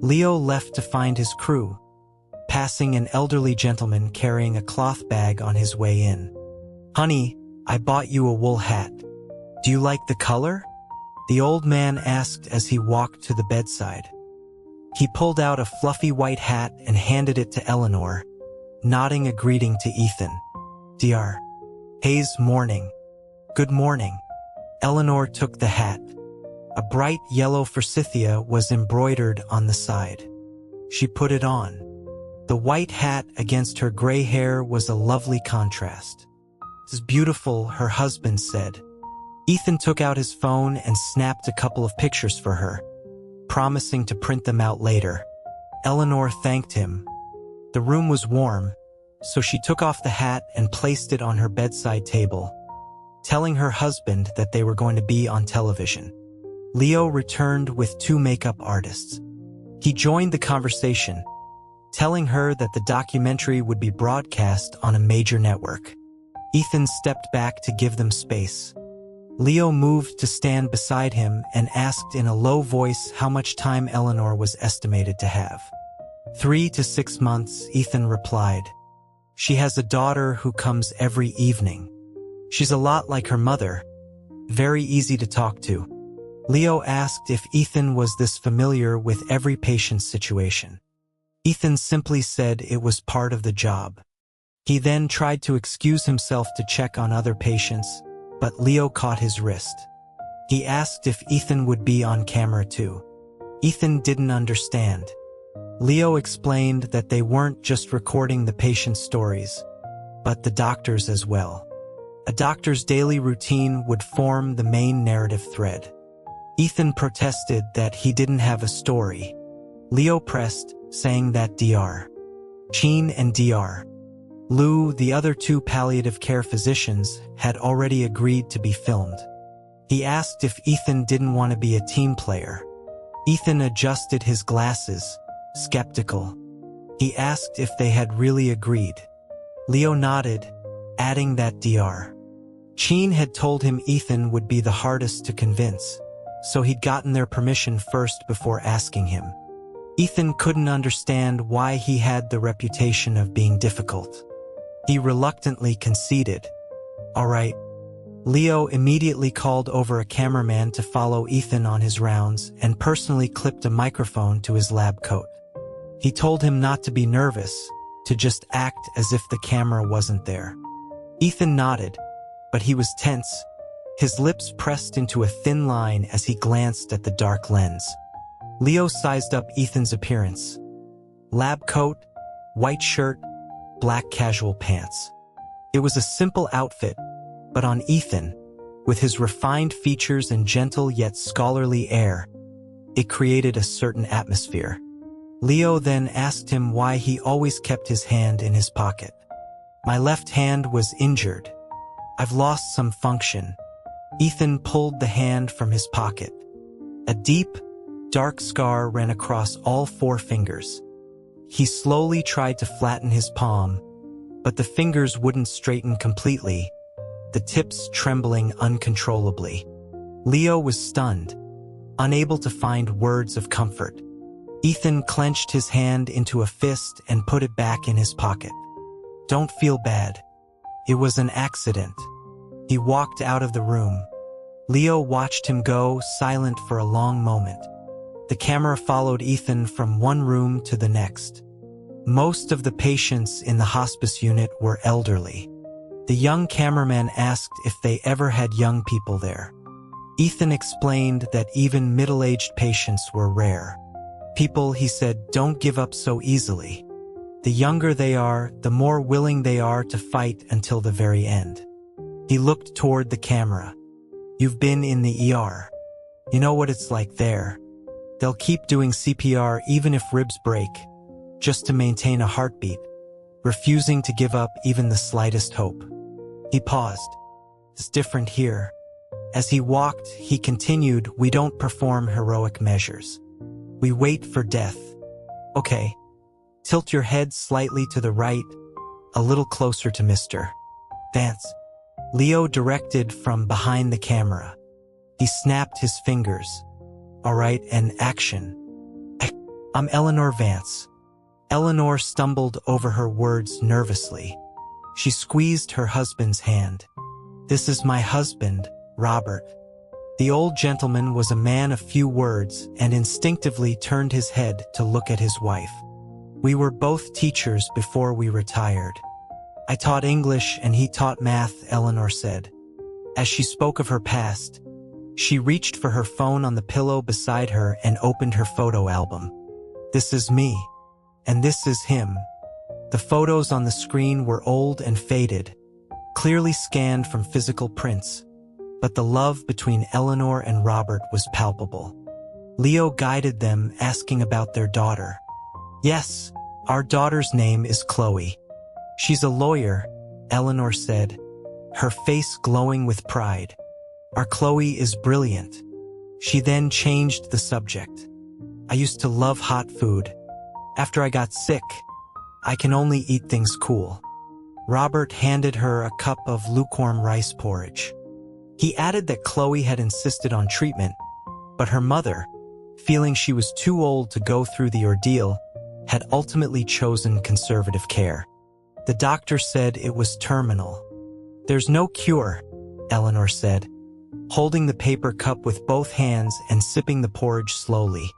Leo left to find his crew, passing an elderly gentleman carrying a cloth bag on his way in. "Honey, I bought you a wool hat. Do you like the color?" the old man asked as he walked to the bedside. He pulled out a fluffy white hat and handed it to Eleanor, nodding a greeting to Ethan. "Dr. Hayes, morning." "Good morning." Eleanor took the hat. A bright yellow forsythia was embroidered on the side. She put it on. The white hat against her gray hair was a lovely contrast. "This is beautiful," her husband said. Ethan took out his phone and snapped a couple of pictures for her, promising to print them out later. Eleanor thanked him. The room was warm, so she took off the hat and placed it on her bedside table, telling her husband that they were going to be on television. Leo returned with 2 makeup artists. He joined the conversation, telling her that the documentary would be broadcast on a major network. Ethan stepped back to give them space. Leo moved to stand beside him and asked in a low voice how much time Eleanor was estimated to have. 3 to 6 months, Ethan replied. She has a daughter who comes every evening. She's a lot like her mother, very easy to talk to. Leo asked if Ethan was this familiar with every patient's situation. Ethan simply said it was part of the job. He then tried to excuse himself to check on other patients, but Leo caught his wrist. He asked if Ethan would be on camera too. Ethan didn't understand. Leo explained that they weren't just recording the patient's stories, but the doctor's as well. A doctor's daily routine would form the main narrative thread. Ethan protested that he didn't have a story. Leo pressed, saying that Dr. Sheen and Dr. Lou, the other 2 palliative care physicians, had already agreed to be filmed. He asked if Ethan didn't want to be a team player. Ethan adjusted his glasses, skeptical. He asked if they had really agreed. Leo nodded, adding that Dr. Sheen had told him Ethan would be the hardest to convince, so he'd gotten their permission first before asking him. Ethan couldn't understand why he had the reputation of being difficult. He reluctantly conceded. "All right." Leo immediately called over a cameraman to follow Ethan on his rounds and personally clipped a microphone to his lab coat. He told him not to be nervous, to just act as if the camera wasn't there. Ethan nodded, but he was tense, his lips pressed into a thin line as he glanced at the dark lens. Leo sized up Ethan's appearance. Lab coat, white shirt, black casual pants. It was a simple outfit, but on Ethan, with his refined features and gentle yet scholarly air, it created a certain atmosphere. Leo then asked him why he always kept his hand in his pocket. "My left hand was injured. I've lost some function." Ethan pulled the hand from his pocket. A deep, dark scar ran across all 4 fingers. He slowly tried to flatten his palm, but the fingers wouldn't straighten completely, the tips trembling uncontrollably. Leo was stunned, unable to find words of comfort. Ethan clenched his hand into a fist and put it back in his pocket. "Don't feel bad. It was an accident." He walked out of the room. Leo watched him go, silent for a long moment. The camera followed Ethan from one room to the next. Most of the patients in the hospice unit were elderly. The young cameraman asked if they ever had young people there. Ethan explained that even middle-aged patients were rare. People, he said, don't give up so easily. The younger they are, the more willing they are to fight until the very end. He looked toward the camera. "You've been in the ER. You know what it's like there. They'll keep doing CPR even if ribs break, just to maintain a heartbeat, refusing to give up even the slightest hope." He paused. "It's different here." As he walked, he continued, "We don't perform heroic measures. We wait for death. Okay. Tilt your head slightly to the right, a little closer to Mr. Vance." Leo directed from behind the camera. He snapped his fingers. "All right, and action." "I'm Eleanor Vance." Eleanor stumbled over her words nervously. She squeezed her husband's hand. "This is my husband, Robert." The old gentleman was a man of few words and instinctively turned his head to look at his wife. "We were both teachers before we retired. I taught English and he taught math," Eleanor said. As she spoke of her past, she reached for her phone on the pillow beside her and opened her photo album. "This is me. And this is him," The photos on the screen were old and faded, clearly scanned from physical prints, but the love between Eleanor and Robert was palpable. Leo guided them, asking about their daughter. "Yes, our daughter's name is Chloe. She's a lawyer," Eleanor said, her face glowing with pride. "Our Chloe is brilliant." She then changed the subject. "I used to love hot food. After I got sick, I can only eat things cool." Robert handed her a cup of lukewarm rice porridge. He added that Chloe had insisted on treatment, but her mother, feeling she was too old to go through the ordeal, had ultimately chosen conservative care. The doctor said it was terminal. "There's no cure," Eleanor said, holding the paper cup with both hands and sipping the porridge slowly.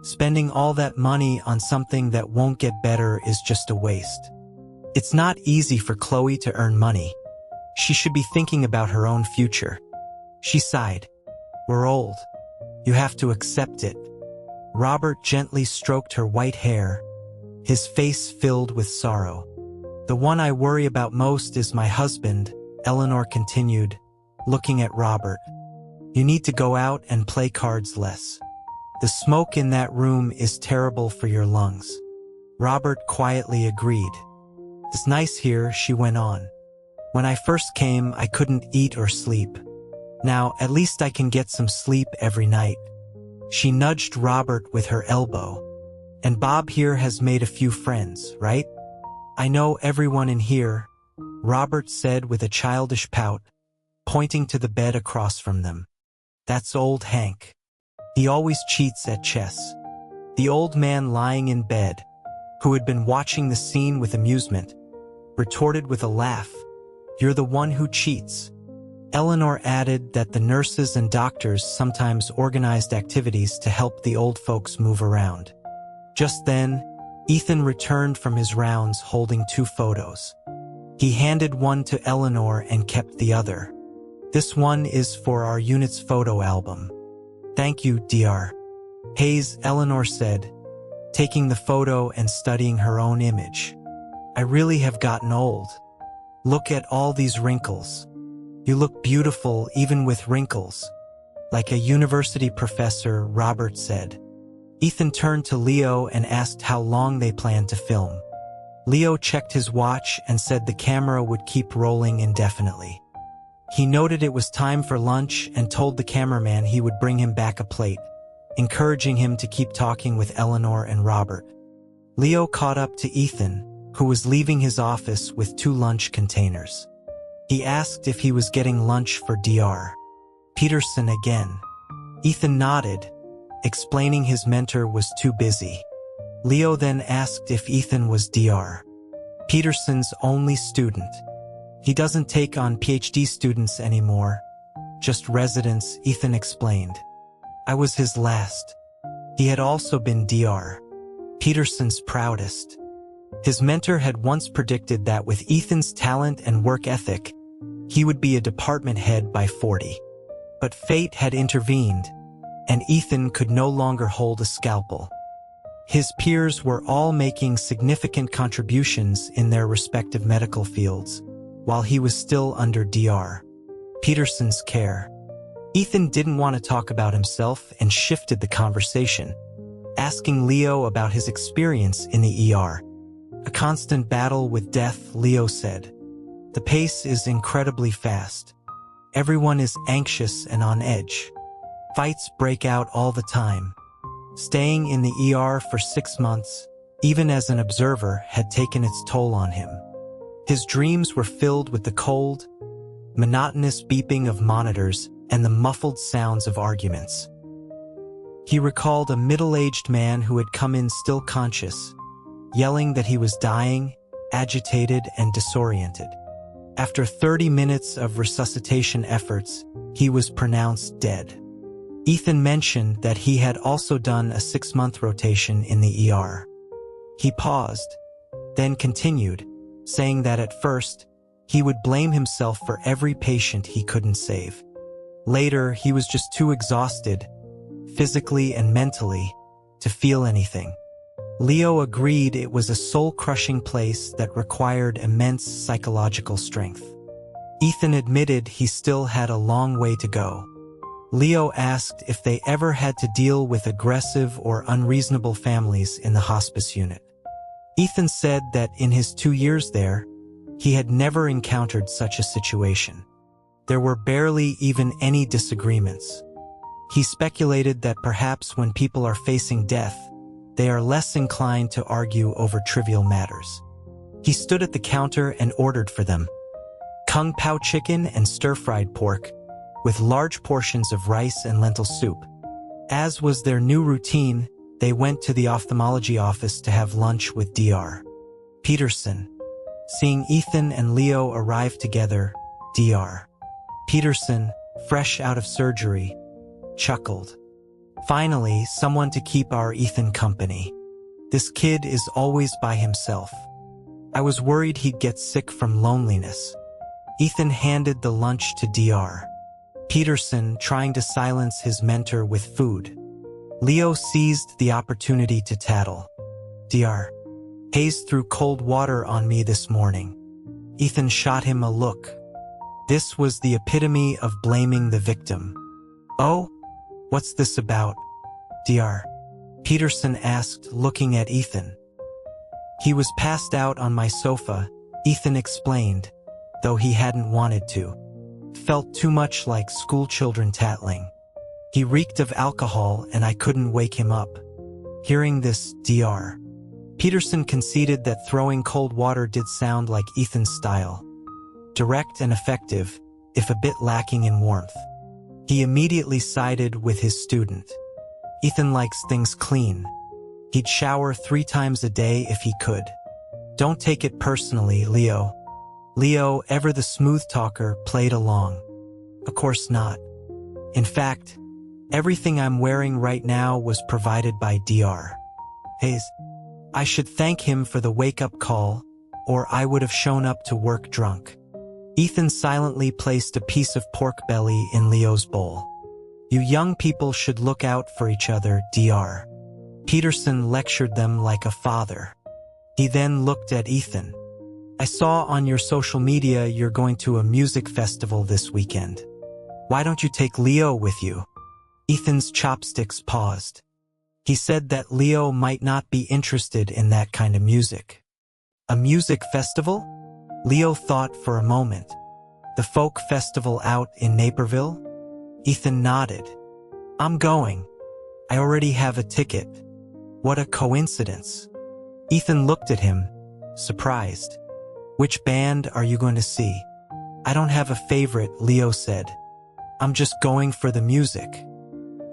"Spending all that money on something that won't get better is just a waste. It's not easy for Chloe to earn money. She should be thinking about her own future." She sighed. "We're old. You have to accept it." Robert gently stroked her white hair, his face filled with sorrow. "The one I worry about most is my husband," Eleanor continued, looking at Robert. "You need to go out and play cards less. The smoke in that room is terrible for your lungs." Robert quietly agreed. "It's nice here," she went on. "When I first came, I couldn't eat or sleep. Now, at least I can get some sleep every night." She nudged Robert with her elbow. "And Bob here has made a few friends, right?" "I know everyone in here," Robert said with a childish pout, pointing to the bed across from them. "That's old Hank. He always cheats at chess." The old man lying in bed, who had been watching the scene with amusement, retorted with a laugh, "You're the one who cheats." Eleanor added that the nurses and doctors sometimes organized activities to help the old folks move around. Just then, Ethan returned from his rounds holding 2 photos. He handed one to Eleanor and kept the other. "This one is for our unit's photo album." "Thank you, Dr. Hayes," Eleanor said, taking the photo and studying her own image. "I really have gotten old. Look at all these wrinkles. You look beautiful even with wrinkles. Like a university professor," Robert said. Ethan turned to Leo and asked how long they planned to film. Leo checked his watch and said the camera would keep rolling indefinitely. He noted it was time for lunch and told the cameraman he would bring him back a plate, encouraging him to keep talking with Eleanor and Robert. Leo caught up to Ethan, who was leaving his office with 2 lunch containers. He asked if he was getting lunch for Dr. Peterson again. Ethan nodded, explaining his mentor was too busy. Leo then asked if Ethan was Dr. Peterson's only student. "He doesn't take on PhD students anymore, just residents," Ethan explained. "I was his last." He had also been Dr. Peterson's proudest. His mentor had once predicted that with Ethan's talent and work ethic, he would be a department head by 40. But fate had intervened, and Ethan could no longer hold a scalpel. His peers were all making significant contributions in their respective medical fields, while he was still under Dr. Peterson's care. Ethan didn't want to talk about himself and shifted the conversation, asking Leo about his experience in the ER. "A constant battle with death," Leo said. "The pace is incredibly fast. Everyone is anxious and on edge. Fights break out all the time. Staying in the ER for 6 months, even as an observer, had taken its toll on him. His dreams were filled with the cold, monotonous beeping of monitors and the muffled sounds of arguments." He recalled a middle-aged man who had come in still conscious, yelling that he was dying, agitated and disoriented. After 30 minutes of resuscitation efforts, he was pronounced dead. Ethan mentioned that he had also done a 6-month rotation in the ER. He paused, then continued, saying that at first, he would blame himself for every patient he couldn't save. Later, he was just too exhausted, physically and mentally, to feel anything. Leo agreed it was a soul-crushing place that required immense psychological strength. Ethan admitted he still had a long way to go. Leo asked if they ever had to deal with aggressive or unreasonable families in the hospice unit. Ethan said that in his 2 years there, he had never encountered such a situation. There were barely even any disagreements. He speculated that perhaps when people are facing death, they are less inclined to argue over trivial matters. He stood at the counter and ordered for them kung pao chicken and stir-fried pork, with large portions of rice and lentil soup. As was their new routine, they went to the ophthalmology office to have lunch with Dr. Peterson. Seeing Ethan and Leo arrive together, Dr. Peterson, fresh out of surgery, chuckled. Finally, someone to keep our Ethan company. This kid is always by himself. I was worried he'd get sick from loneliness. Ethan handed the lunch to Dr. Peterson, trying to silence his mentor with food. Leo seized the opportunity to tattle. Dr. Hayes threw cold water on me this morning. Ethan shot him a look. This was the epitome of blaming the victim. Oh, what's this about? Dr. Peterson asked, looking at Ethan. He was passed out on my sofa, Ethan explained, though he hadn't wanted to. Felt too much like schoolchildren tattling. He reeked of alcohol and I couldn't wake him up. Hearing this, Dr. Peterson conceded that throwing cold water did sound like Ethan's style. Direct and effective, if a bit lacking in warmth. He immediately sided with his student. Ethan likes things clean. He'd shower 3 times a day if he could. Don't take it personally, Leo. Leo, ever the smooth talker, played along. Of course not. In fact, everything I'm wearing right now was provided by Dr. Hayes. I should thank him for the wake-up call, or I would have shown up to work drunk. Ethan silently placed a piece of pork belly in Leo's bowl. You young people should look out for each other, Dr. Peterson lectured them like a father. He then looked at Ethan. I saw on your social media you're going to a music festival this weekend. Why don't you take Leo with you? Ethan's chopsticks paused. He said that Leo might not be interested in that kind of music. A music festival? Leo thought for a moment. The folk festival out in Naperville? Ethan nodded. I'm going. I already have a ticket. What a coincidence. Ethan looked at him, surprised. Which band are you going to see? I don't have a favorite, Leo said. I'm just going for the music.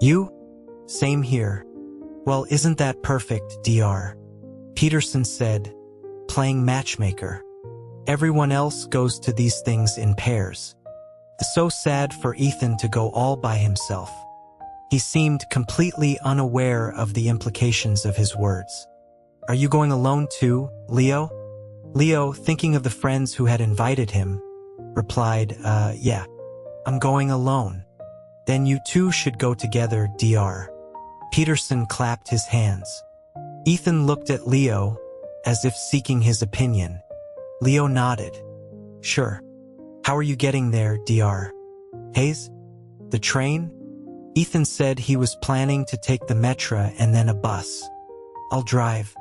You? Same here. Well, isn't that perfect, Dr. Peterson said, playing matchmaker. Everyone else goes to these things in pairs. It's so sad for Ethan to go all by himself. He seemed completely unaware of the implications of his words. Are you going alone too, Leo? Leo, thinking of the friends who had invited him, replied, yeah, I'm going alone. Then you two should go together, Dr. Peterson clapped his hands. Ethan looked at Leo, as if seeking his opinion. Leo nodded. Sure. How are you getting there, Dr. Hayes? The train? Ethan said he was planning to take the metro and then a bus. I'll drive.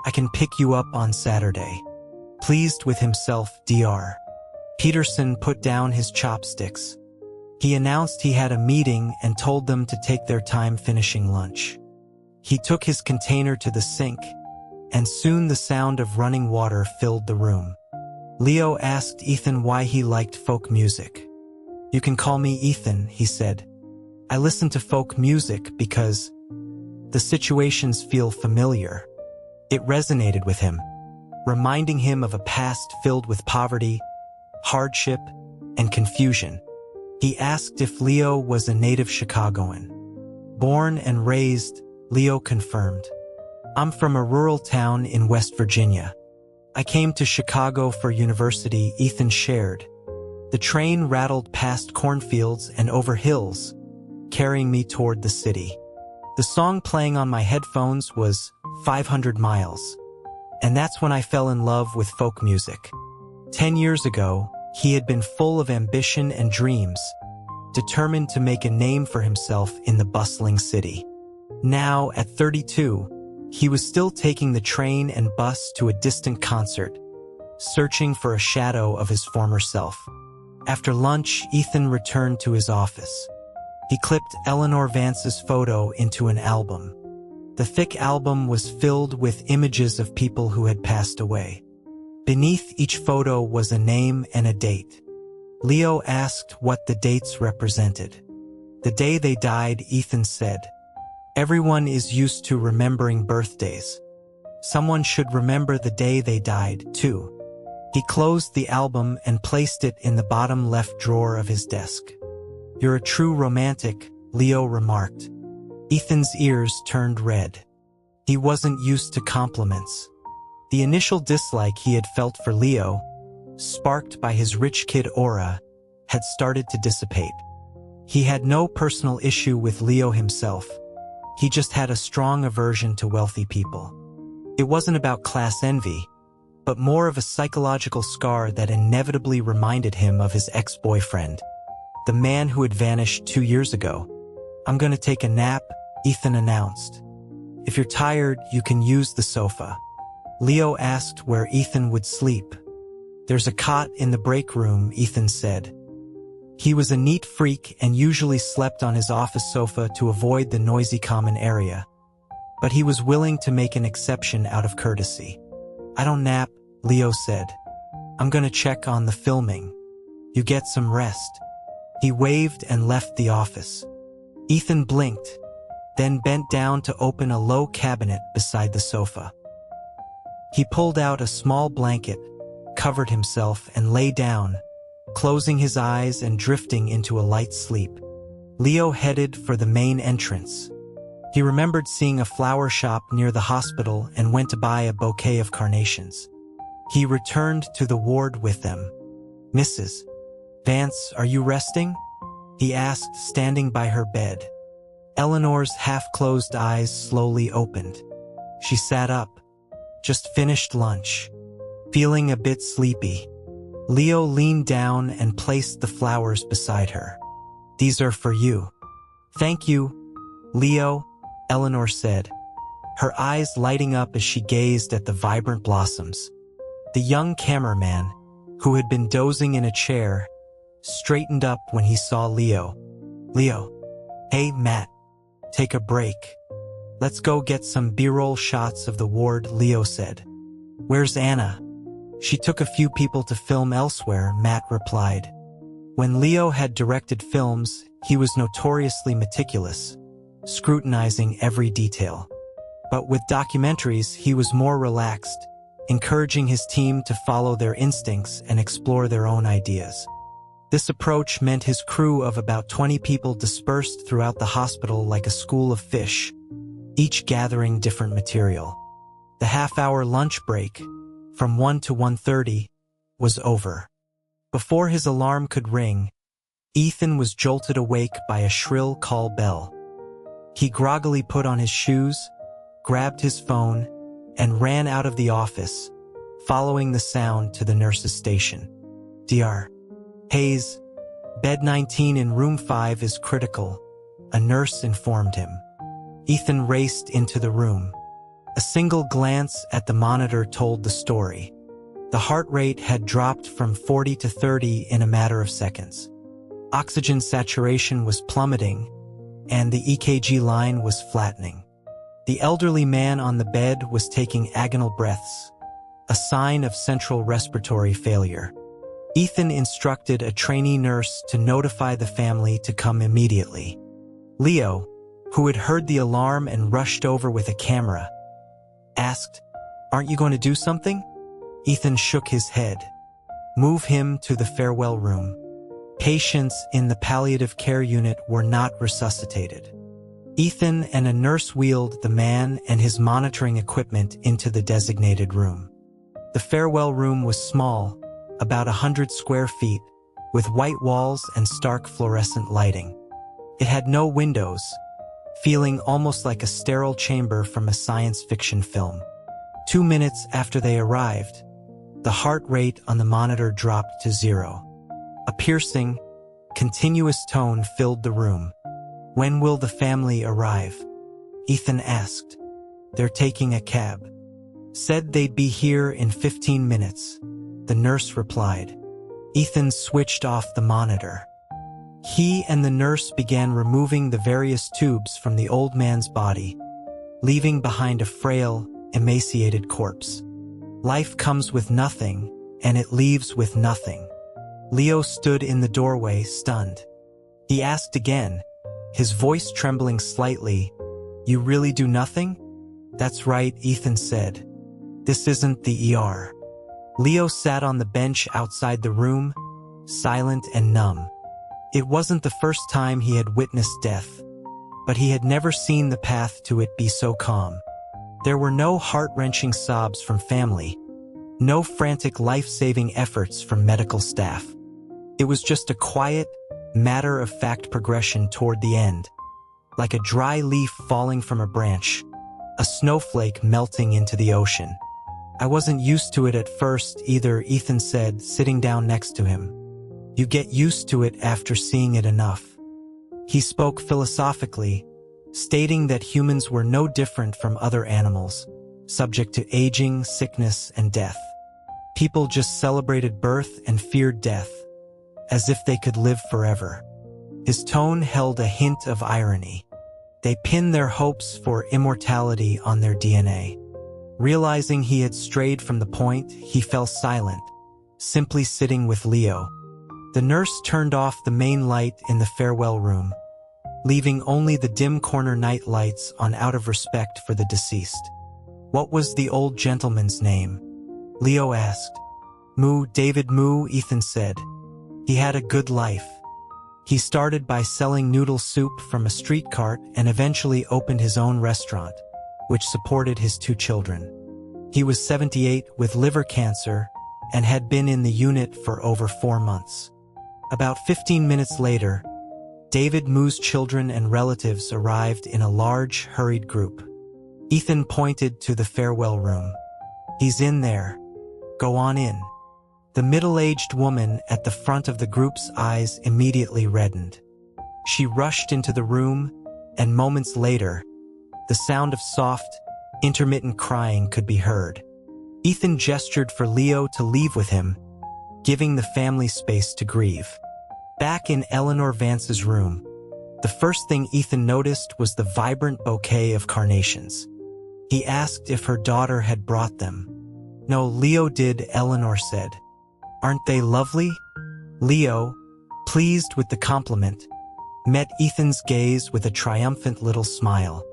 I can pick you up on Saturday. Pleased with himself, Dr. Peterson put down his chopsticks. He announced he had a meeting and told them to take their time finishing lunch. He took his container to the sink, and soon the sound of running water filled the room. Leo asked Ethan why he liked folk music. You can call me Ethan, he said. I listen to folk music because the situations feel familiar. It resonated with him, reminding him of a past filled with poverty, hardship, and confusion. He asked if Leo was a native Chicagoan. Born and raised, Leo confirmed. I'm from a rural town in West Virginia. I came to Chicago for university, Ethan shared. The train rattled past cornfields and over hills, carrying me toward the city. The song playing on my headphones was 500 miles. And that's when I fell in love with folk music. 10 years ago, he had been full of ambition and dreams, determined to make a name for himself in the bustling city. Now, at 32, he was still taking the train and bus to a distant concert, searching for a shadow of his former self. After lunch, Ethan returned to his office. He clipped Eleanor Vance's photo into an album. The thick album was filled with images of people who had passed away. Beneath each photo was a name and a date. Leo asked what the dates represented. The day they died, Ethan said. Everyone is used to remembering birthdays. Someone should remember the day they died, too. He closed the album and placed it in the bottom left drawer of his desk. You're a true romantic, Leo remarked. Ethan's ears turned red. He wasn't used to compliments. The initial dislike he had felt for Leo, sparked by his rich kid aura, had started to dissipate. He had no personal issue with Leo himself. He just had a strong aversion to wealthy people. It wasn't about class envy, but more of a psychological scar that inevitably reminded him of his ex-boyfriend, the man who had vanished 2 years ago. I'm gonna take a nap, Ethan announced. If you're tired, you can use the sofa. Leo asked where Ethan would sleep. There's a cot in the break room, Ethan said. He was a neat freak and usually slept on his office sofa to avoid the noisy common area. But he was willing to make an exception out of courtesy. I don't nap, Leo said. I'm gonna check on the filming. You get some rest. He waved and left the office. Ethan blinked, then bent down to open a low cabinet beside the sofa. He pulled out a small blanket, covered himself, and lay down, closing his eyes and drifting into a light sleep. Leo headed for the main entrance. He remembered seeing a flower shop near the hospital and went to buy a bouquet of carnations. He returned to the ward with them. Mrs. Vance, are you resting? He asked, standing by her bed. Eleanor's half-closed eyes slowly opened. She sat up. Just finished lunch. Feeling a bit sleepy. Leo leaned down and placed the flowers beside her. These are for you. Thank you, Leo, Eleanor said, her eyes lighting up as she gazed at the vibrant blossoms. The young cameraman, who had been dozing in a chair, straightened up when he saw Leo. Leo. Hey, Matt. Take a break. Let's go get some B-roll shots of the ward, Leo said. Where's Anna? She took a few people to film elsewhere, Matt replied. When Leo had directed films, he was notoriously meticulous, scrutinizing every detail. But with documentaries, he was more relaxed, encouraging his team to follow their instincts and explore their own ideas. This approach meant his crew of about 20 people dispersed throughout the hospital like a school of fish, each gathering different material. The half-hour lunch break, from 1 to 1:30, was over. Before his alarm could ring, Ethan was jolted awake by a shrill call bell. He groggily put on his shoes, grabbed his phone, and ran out of the office, following the sound to the nurse's station. Dr. Hayes, bed 19 in room 5 is critical, a nurse informed him. Ethan raced into the room. A single glance at the monitor told the story. The heart rate had dropped from 40 to 30 in a matter of seconds. Oxygen saturation was plummeting, and the EKG line was flattening. The elderly man on the bed was taking agonal breaths, a sign of central respiratory failure. Ethan instructed a trainee nurse to notify the family to come immediately. Leo, who had heard the alarm and rushed over with a camera, asked, "Aren't you going to do something?" Ethan shook his head. "Move him to the farewell room." Patients in the palliative care unit were not resuscitated. Ethan and a nurse wheeled the man and his monitoring equipment into the designated room. The farewell room was small, about 100 square feet, with white walls and stark fluorescent lighting. It had no windows, feeling almost like a sterile chamber from a science fiction film. 2 minutes after they arrived, the heart rate on the monitor dropped to 0. A piercing, continuous tone filled the room. "When will the family arrive?" Ethan asked. "They're taking a cab. Said they'd be here in 15 minutes, the nurse replied. Ethan switched off the monitor. He and the nurse began removing the various tubes from the old man's body, leaving behind a frail, emaciated corpse. Life comes with nothing, and it leaves with nothing. Leo stood in the doorway, stunned. He asked again, his voice trembling slightly, "You really do nothing?" "That's right," Ethan said. "This isn't the ER." Leo sat on the bench outside the room, silent and numb. It wasn't the first time he had witnessed death, but he had never seen the path to it be so calm. There were no heart-wrenching sobs from family, no frantic life-saving efforts from medical staff. It was just a quiet, matter-of-fact progression toward the end, like a dry leaf falling from a branch, a snowflake melting into the ocean. "I wasn't used to it at first either," Ethan said, sitting down next to him. "You get used to it after seeing it enough." He spoke philosophically, stating that humans were no different from other animals, subject to aging, sickness, and death. People just celebrated birth and feared death, as if they could live forever. His tone held a hint of irony. They pinned their hopes for immortality on their DNA. Realizing he had strayed from the point, he fell silent, simply sitting with Leo. The nurse turned off the main light in the farewell room, leaving only the dim corner night lights on out of respect for the deceased. "What was the old gentleman's name?" Leo asked. David Moo," Ethan said. "He had a good life. He started by selling noodle soup from a street cart and eventually opened his own restaurant, which supported his 2 children. He was 78 with liver cancer and had been in the unit for over 4 months. About 15 minutes later, David Moo's children and relatives arrived in a large, hurried group. Ethan pointed to the farewell room. "He's in there. Go on in." The middle-aged woman at the front of the group's eyes immediately reddened. She rushed into the room, and moments later, the sound of soft, intermittent crying could be heard. Ethan gestured for Leo to leave with him, giving the family space to grieve. Back in Eleanor Vance's room, the first thing Ethan noticed was the vibrant bouquet of carnations. He asked if her daughter had brought them. "No, Leo did," Eleanor said. "Aren't they lovely?" Leo, pleased with the compliment, met Ethan's gaze with a triumphant little smile.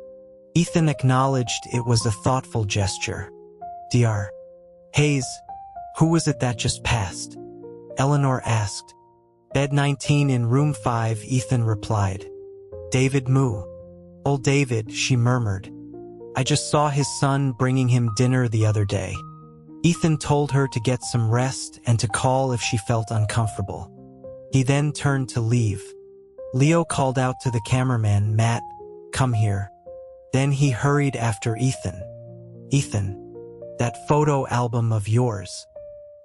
Ethan acknowledged it was a thoughtful gesture. "Dr. Hayes, who was it that just passed?" Eleanor asked. "Bed 19 in room 5, Ethan replied. "David Moo." "Old David," she murmured. "I just saw his son bringing him dinner the other day." Ethan told her to get some rest and to call if she felt uncomfortable. He then turned to leave. Leo called out to the cameraman, "Matt, come here." Then he hurried after Ethan. "Ethan, that photo album of yours.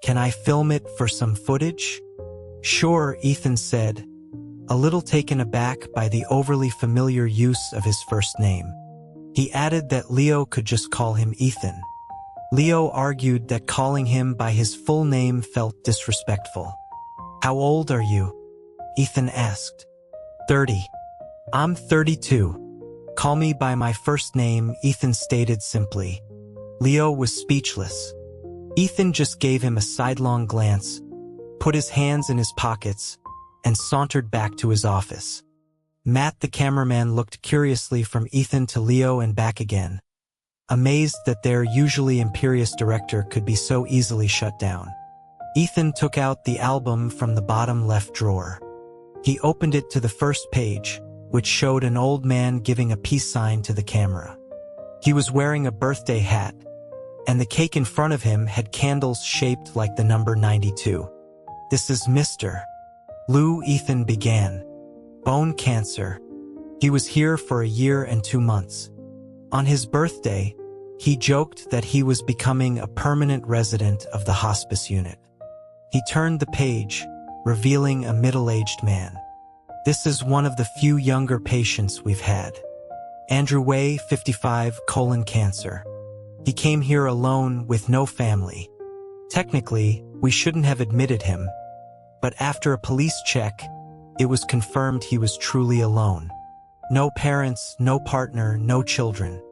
Can I film it for some footage?" "Sure," Ethan said, a little taken aback by the overly familiar use of his first name. He added that Leo could just call him Ethan. Leo argued that calling him by his full name felt disrespectful. "How old are you?" Ethan asked. 30. "I'm 32. Call me by my first name," Ethan stated simply. Leo was speechless. Ethan just gave him a sidelong glance, put his hands in his pockets, and sauntered back to his office. Matt, the cameraman, looked curiously from Ethan to Leo and back again, amazed that their usually imperious director could be so easily shut down. Ethan took out the album from the bottom left drawer. He opened it to the first page, which showed an old man giving a peace sign to the camera. He was wearing a birthday hat, and the cake in front of him had candles shaped like the number 92. "This is Mr. Lou," Ethan began. "Bone cancer. He was here for a year and 2 months. On his birthday, he joked that he was becoming a permanent resident of the hospice unit. He turned the page, revealing a middle-aged man. This is one of the few younger patients we've had. Andrew Way, 55, colon cancer. He came here alone with no family. Technically, we shouldn't have admitted him, but after a police check, it was confirmed he was truly alone. No parents, no partner, no children.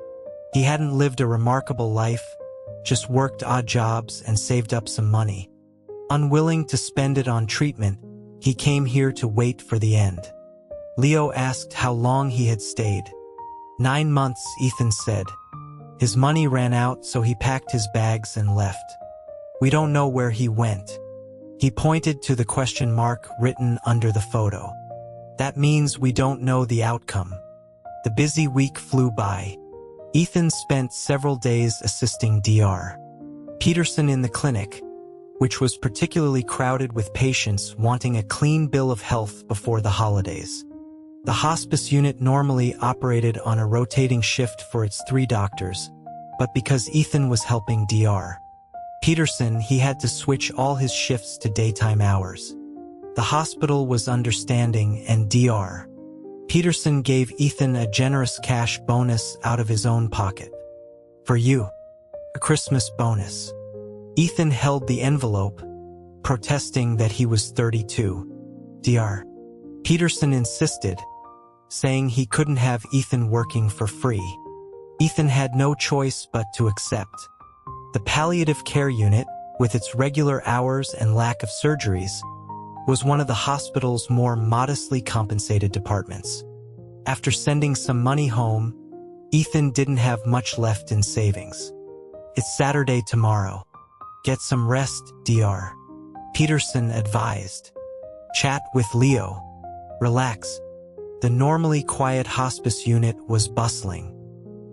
He hadn't lived a remarkable life, just worked odd jobs and saved up some money. Unwilling to spend it on treatment, he came here to wait for the end. Leo asked how long he had stayed. 9 months, Ethan said. His money ran out, so he packed his bags and left. We don't know where he went. He pointed to the question mark written under the photo. That means we don't know the outcome. The busy week flew by. Ethan spent several days assisting Dr. Peterson in the clinic, which was particularly crowded with patients wanting a clean bill of health before the holidays. The hospice unit normally operated on a rotating shift for its 3 doctors, but because Ethan was helping Dr. Peterson, he had to switch all his shifts to daytime hours. The hospital was understanding, and Dr. Peterson gave Ethan a generous cash bonus out of his own pocket. For you, a Christmas bonus. Ethan held the envelope, protesting that he was 32. Dr. Peterson insisted, saying he couldn't have Ethan working for free. Ethan had no choice but to accept. The palliative care unit, with its regular hours and lack of surgeries, was one of the hospital's more modestly compensated departments. After sending some money home, Ethan didn't have much left in savings. It's Saturday tomorrow. Get some rest, Dr. Peterson advised. Chat with Leo. Relax. The normally quiet hospice unit was bustling.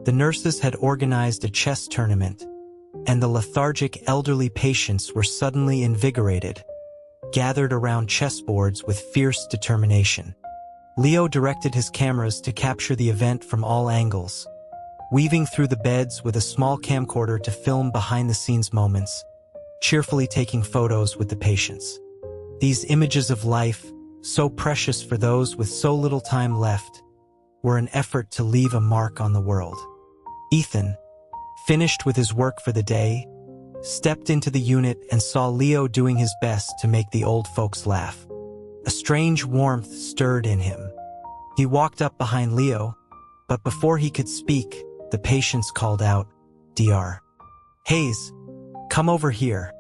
The nurses had organized a chess tournament, and the lethargic elderly patients were suddenly invigorated, gathered around chessboards with fierce determination. Leo directed his cameras to capture the event from all angles, weaving through the beds with a small camcorder to film behind-the-scenes moments, cheerfully taking photos with the patients. These images of life, so precious for those with so little time left, were an effort to leave a mark on the world. Ethan, finished with his work for the day, stepped into the unit and saw Leo doing his best to make the old folks laugh. A strange warmth stirred in him. He walked up behind Leo, but before he could speak, the patients called out, Dr. Hayes, come over here.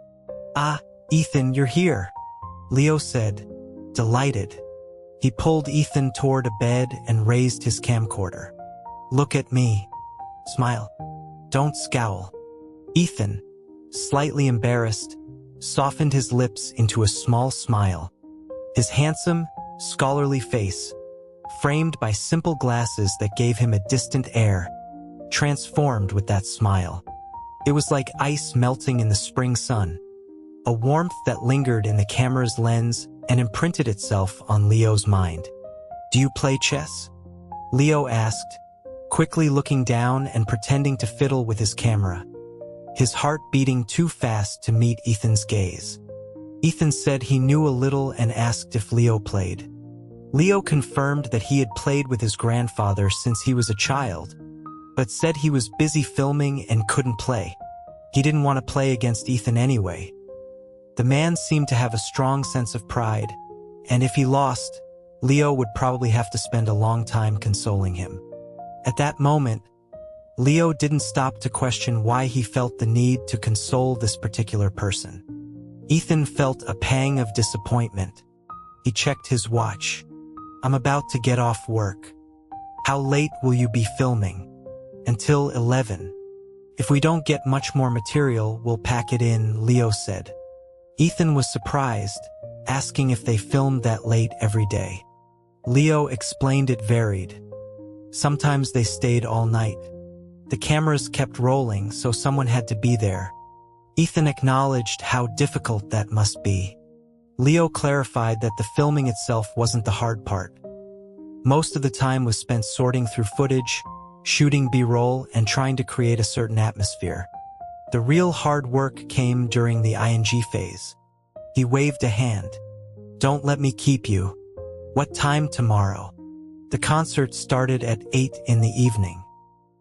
Ah, Ethan, you're here, Leo said, delighted. He pulled Ethan toward a bed and raised his camcorder. Look at me. Smile. Don't scowl. Ethan, slightly embarrassed, softened his lips into a small smile. His handsome, scholarly face, framed by simple glasses that gave him a distant air, transformed with that smile. It was like ice melting in the spring sun, a warmth that lingered in the camera's lens and imprinted itself on Leo's mind. Do you play chess? Leo asked, quickly looking down and pretending to fiddle with his camera, his heart beating too fast to meet Ethan's gaze. Ethan said he knew a little and asked if Leo played. Leo confirmed that he had played with his grandfather since he was a child, but said he was busy filming and couldn't play. He didn't want to play against Ethan anyway. The man seemed to have a strong sense of pride, and if he lost, Leo would probably have to spend a long time consoling him. At that moment, Leo didn't stop to question why he felt the need to console this particular person. Ethan felt a pang of disappointment. He checked his watch. I'm about to get off work. How late will you be filming? Until 11. If we don't get much more material, we'll pack it in, Leo said. Ethan was surprised, asking if they filmed that late every day. Leo explained it varied. Sometimes they stayed all night. The cameras kept rolling, so someone had to be there. Ethan acknowledged how difficult that must be. Leo clarified that the filming itself wasn't the hard part. Most of the time was spent sorting through footage, shooting B-roll, and trying to create a certain atmosphere. The real hard work came during the ing phase. He waved a hand. "Don't let me keep you. What time tomorrow?" The concert started at 8 in the evening.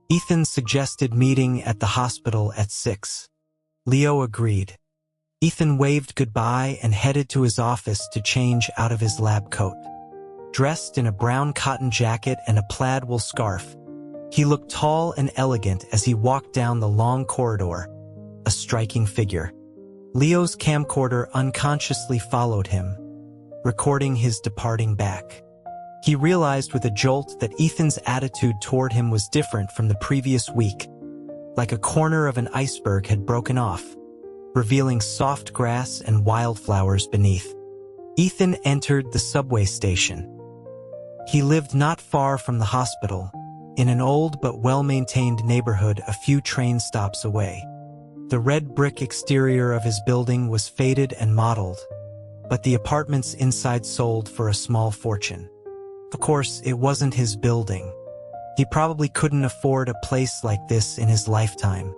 Ethan suggested meeting at the hospital at 6. Leo agreed. Ethan waved goodbye and headed to his office to change out of his lab coat. Dressed in a brown cotton jacket and a plaid wool scarf, he looked tall and elegant as he walked down the long corridor, a striking figure. Leo's camcorder unconsciously followed him, recording his departing back. He realized with a jolt that Ethan's attitude toward him was different from the previous week, like a corner of an iceberg had broken off, revealing soft grass and wildflowers beneath. Ethan entered the subway station. He lived not far from the hospital, in an old but well-maintained neighborhood a few train stops away. The red brick exterior of his building was faded and mottled, but the apartments inside sold for a small fortune. Of course, it wasn't his building. He probably couldn't afford a place like this in his lifetime.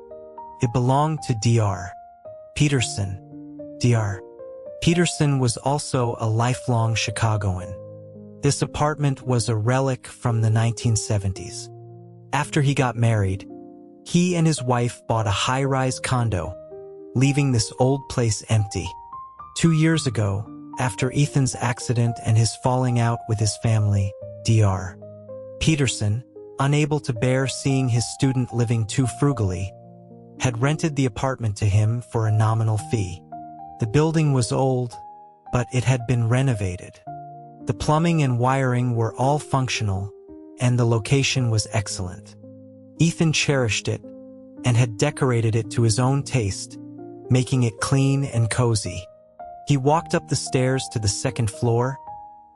It belonged to Dr. Peterson. Dr. Peterson was also a lifelong Chicagoan. This apartment was a relic from the 1970s. After he got married, he and his wife bought a high-rise condo, leaving this old place empty. 2 years ago, after Ethan's accident and his falling out with his family, Dr. Peterson, unable to bear seeing his student living too frugally, had rented the apartment to him for a nominal fee. The building was old, but it had been renovated. The plumbing and wiring were all functional, and the location was excellent. Ethan cherished it and had decorated it to his own taste, making it clean and cozy. He walked up the stairs to the second floor,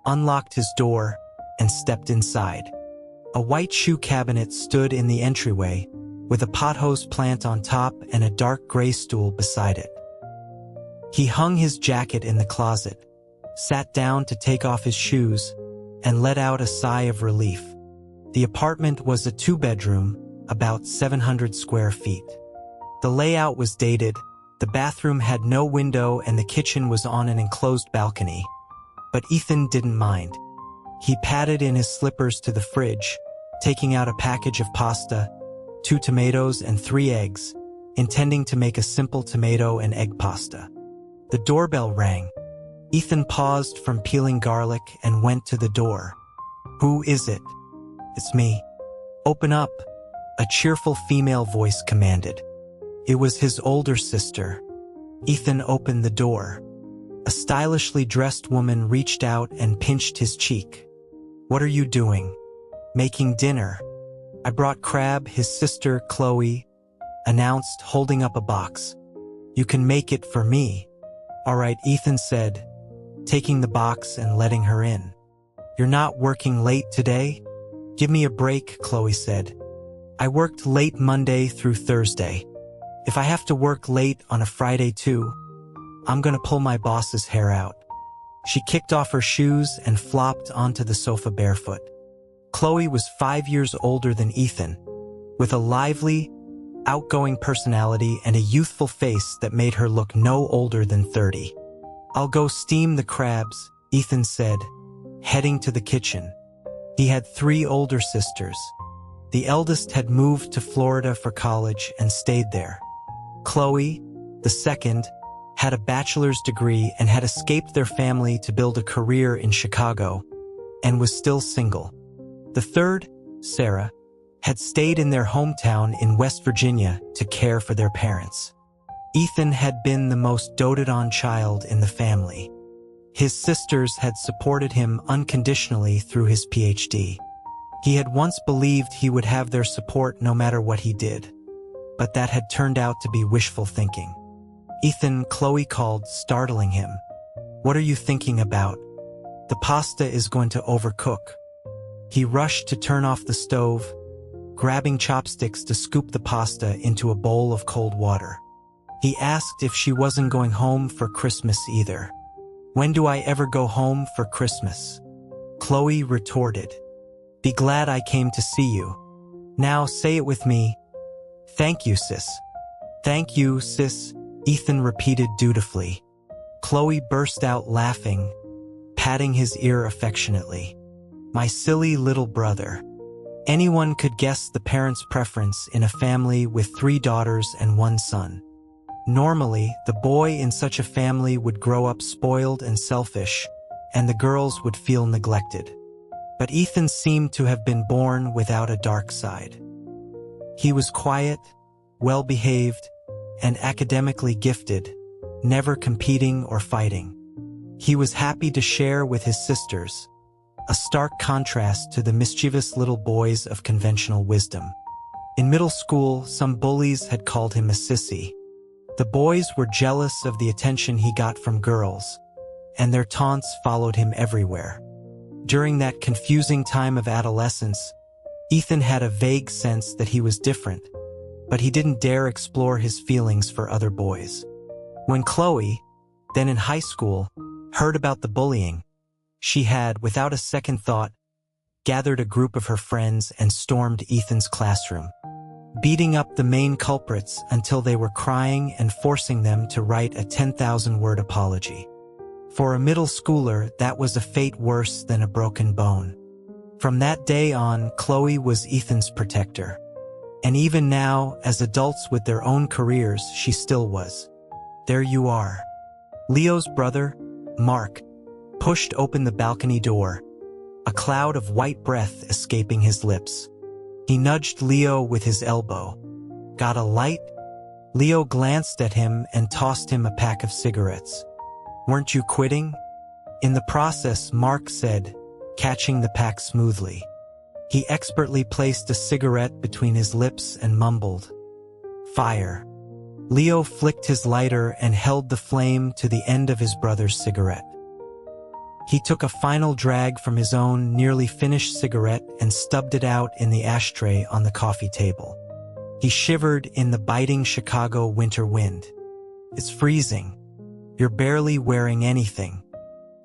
unlocked his door, and stepped inside. A white shoe cabinet stood in the entryway, with a pothose plant on top and a dark gray stool beside it. He hung his jacket in the closet, sat down to take off his shoes, and let out a sigh of relief. The apartment was a 2-bedroom, about 700 square feet. The layout was dated, the bathroom had no window and the kitchen was on an enclosed balcony. But Ethan didn't mind. He padded in his slippers to the fridge, taking out a package of pasta, 2 tomatoes and 3 eggs, intending to make a simple tomato and egg pasta. The doorbell rang. Ethan paused from peeling garlic and went to the door. "Who is it?" "It's me." "Open up," a cheerful female voice commanded. It was his older sister. Ethan opened the door. A stylishly dressed woman reached out and pinched his cheek. "What are you doing?" "Making dinner." "I brought crab," his sister, Chloe, announced, holding up a box. "You can make it for me." "All right," Ethan said, taking the box and letting her in. "You're not working late today?" "Give me a break," Chloe said. "I worked late Monday through Thursday. If I have to work late on a Friday too, I'm gonna pull my boss's hair out." She kicked off her shoes and flopped onto the sofa barefoot. Chloe was 5 years older than Ethan, with a lively, outgoing personality and a youthful face that made her look no older than 30. "I'll go steam the crabs," Ethan said, heading to the kitchen. He had 3 older sisters. The eldest had moved to Florida for college and stayed there. Chloe, the second, had a bachelor's degree and had escaped their family to build a career in Chicago, and was still single. The third, Sarah, had stayed in their hometown in West Virginia to care for their parents. Ethan had been the most doted-on child in the family. His sisters had supported him unconditionally through his PhD. He had once believed he would have their support no matter what he did, but that had turned out to be wishful thinking. "Ethan," Chloe called, startling him. "What are you thinking about?" "The pasta is going to overcook." He rushed to turn off the stove, grabbing chopsticks to scoop the pasta into a bowl of cold water. He asked if she wasn't going home for Christmas either. "When do I ever go home for Christmas?" Chloe retorted. Be glad I came to see you. Now say it with me. Thank you, sis. Thank you, sis, Ethan repeated dutifully. Chloe burst out laughing, patting his ear affectionately. My silly little brother. Anyone could guess the parents' preference in a family with 3 daughters and 1 son. Normally, the boy in such a family would grow up spoiled and selfish, and the girls would feel neglected. But Ethan seemed to have been born without a dark side. He was quiet, well-behaved, and academically gifted, never competing or fighting. He was happy to share with his sisters, a stark contrast to the mischievous little boys of conventional wisdom. In middle school, some bullies had called him a sissy. The boys were jealous of the attention he got from girls, and their taunts followed him everywhere. During that confusing time of adolescence, Ethan had a vague sense that he was different, but he didn't dare explore his feelings for other boys. When Chloe, then in high school, heard about the bullying, she had, without a second thought, gathered a group of her friends and stormed Ethan's classroom, beating up the main culprits until they were crying and forcing them to write a 10,000-word apology. For a middle schooler, that was a fate worse than a broken bone. From that day on, Chloe was Ethan's protector. And even now, as adults with their own careers, she still was. There you are. Leo's brother, Mark, pushed open the balcony door, a cloud of white breath escaping his lips. He nudged Leo with his elbow. Got a light? Leo glanced at him and tossed him a pack of cigarettes. Weren't you quitting? In the process, Mark said, catching the pack smoothly. He expertly placed a cigarette between his lips and mumbled, "Fire." Leo flicked his lighter and held the flame to the end of his brother's cigarette. He took a final drag from his own nearly finished cigarette and stubbed it out in the ashtray on the coffee table. He shivered in the biting Chicago winter wind. It's freezing. You're barely wearing anything.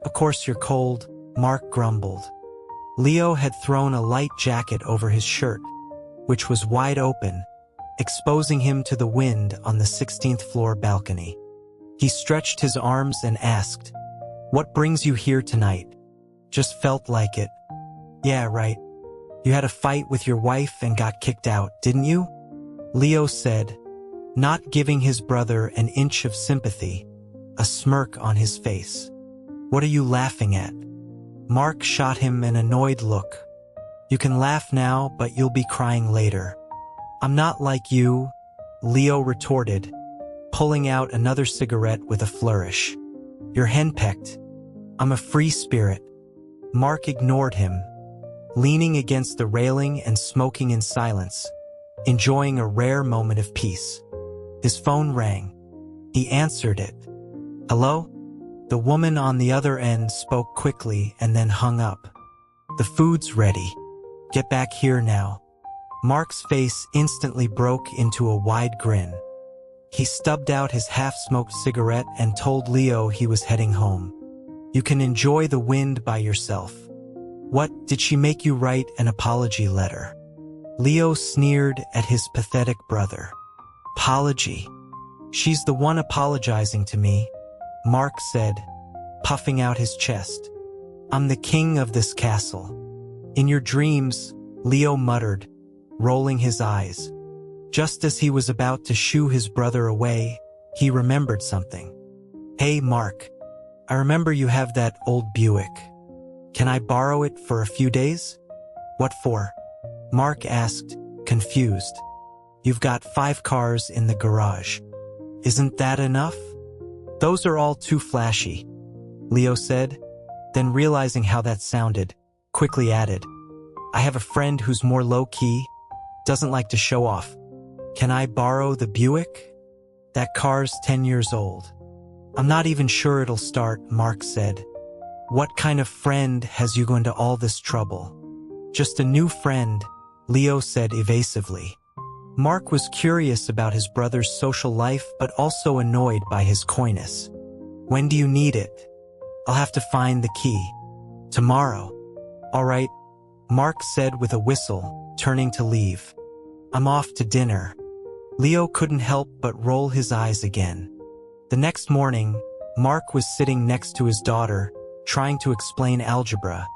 Of course you're cold, Mark grumbled. Leo had thrown a light jacket over his shirt, which was wide open, exposing him to the wind on the 16th floor balcony. He stretched his arms and asked, "What brings you here tonight?" "Just felt like it." "Yeah, right. You had a fight with your wife and got kicked out, didn't you?" Leo said, not giving his brother an inch of sympathy, a smirk on his face. "What are you laughing at?" Mark shot him an annoyed look. "You can laugh now, but you'll be crying later." "I'm not like you," Leo retorted, pulling out another cigarette with a flourish. "You're henpecked. I'm a free spirit." Mark ignored him, leaning against the railing and smoking in silence, enjoying a rare moment of peace. His phone rang. He answered it. "Hello?" The woman on the other end spoke quickly and then hung up. "The food's ready. Get back here now." Mark's face instantly broke into a wide grin. He stubbed out his half-smoked cigarette and told Leo he was heading home. "You can enjoy the wind by yourself." "What, did she make you write an apology letter?" Leo sneered at his pathetic brother. "Apology? She's the one apologizing to me," Mark said, puffing out his chest. "I'm the king of this castle." "In your dreams," Leo muttered, rolling his eyes. Just as he was about to shoo his brother away, he remembered something. "Hey, Mark, I remember you have that old Buick. Can I borrow it for a few days?" "What for?" Mark asked, confused. "You've got 5 cars in the garage. Isn't that enough?" "Those are all too flashy," Leo said, then realizing how that sounded, quickly added, "I have a friend who's more low-key, doesn't like to show off. Can I borrow the Buick? That car's 10 years old." "I'm not even sure it'll start," Mark said. "What kind of friend has you into all this trouble?" "Just a new friend," Leo said evasively. Mark was curious about his brother's social life but also annoyed by his coyness. "When do you need it?" "I'll have to find the key." "Tomorrow." "All right, Mark said with a whistle, turning to leave. I'm off to dinner. Leo couldn't help but roll his eyes again. The next morning, Mark was sitting next to his daughter, trying to explain algebra,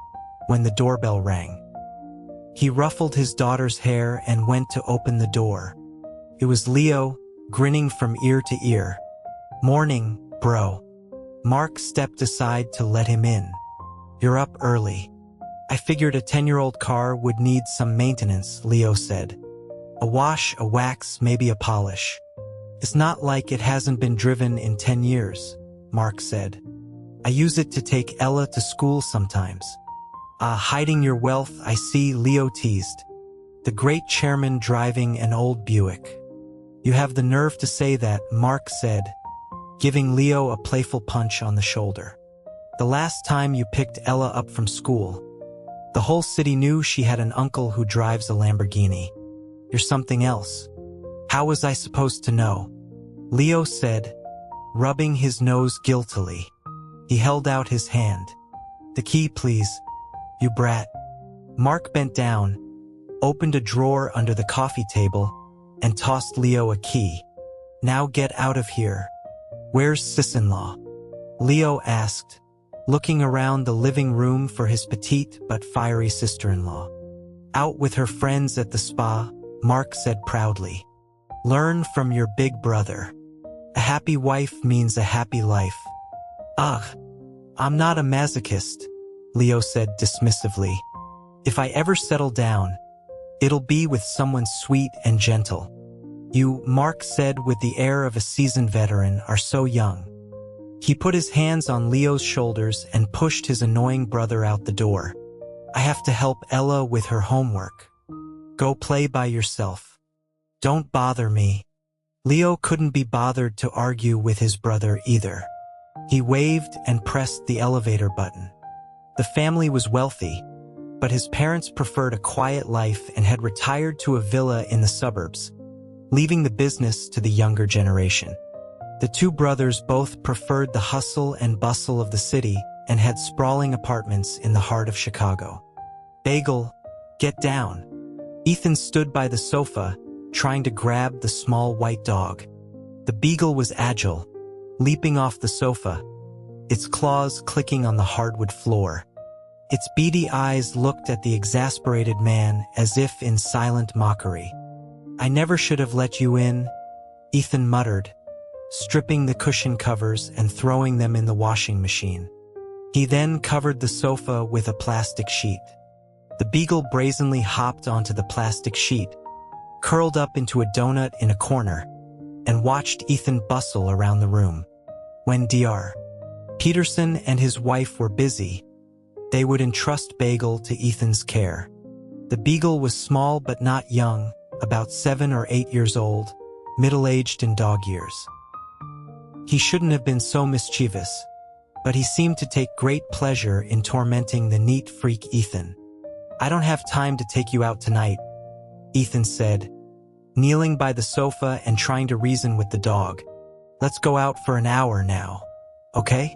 when the doorbell rang. He ruffled his daughter's hair and went to open the door. It was Leo, grinning from ear to ear. Morning, bro. Mark stepped aside to let him in. You're up early. I figured a 10-year-old car would need some maintenance, Leo said. A wash, a wax, maybe a polish. It's not like it hasn't been driven in 10 years, Mark said. I use it to take Ella to school sometimes. Hiding your wealth, I see, Leo teased. The great chairman driving an old Buick. You have the nerve to say that, Mark said, giving Leo a playful punch on the shoulder. The last time you picked Ella up from school, the whole city knew she had an uncle who drives a Lamborghini. You're something else. How was I supposed to know? Leo said, rubbing his nose guiltily. He held out his hand. The key, please. You brat. Mark bent down, opened a drawer under the coffee table, and tossed Leo a key. Now get out of here. Where's sis-in-law? Leo asked, looking around the living room for his petite but fiery sister-in-law. Out with her friends at the spa, Mark said proudly. Learn from your big brother. A happy wife means a happy life. Ugh, I'm not a masochist, Leo said dismissively. If I ever settle down, it'll be with someone sweet and gentle. You, Mark said with the air of a seasoned veteran, are so young. He put his hands on Leo's shoulders and pushed his annoying brother out the door. I have to help Ella with her homework. Go play by yourself. Don't bother me. Leo couldn't be bothered to argue with his brother either. He waved and pressed the elevator button. The family was wealthy, but his parents preferred a quiet life and had retired to a villa in the suburbs, leaving the business to the younger generation. The two brothers both preferred the hustle and bustle of the city and had sprawling apartments in the heart of Chicago. Bagel, get down. Ethan stood by the sofa, trying to grab the small white dog. The beagle was agile, leaping off the sofa, its claws clicking on the hardwood floor. Its beady eyes looked at the exasperated man as if in silent mockery. I never should have let you in, Ethan muttered, stripping the cushion covers and throwing them in the washing machine. He then covered the sofa with a plastic sheet. The beagle brazenly hopped onto the plastic sheet, curled up into a donut in a corner, and watched Ethan bustle around the room. When Dr. Peterson and his wife were busy, they would entrust Bagel to Ethan's care. The beagle was small but not young, about 7 or 8 years old, middle-aged in dog years. He shouldn't have been so mischievous, but he seemed to take great pleasure in tormenting the neat freak Ethan. I don't have time to take you out tonight, Ethan said, kneeling by the sofa and trying to reason with the dog. Let's go out for an hour now, okay?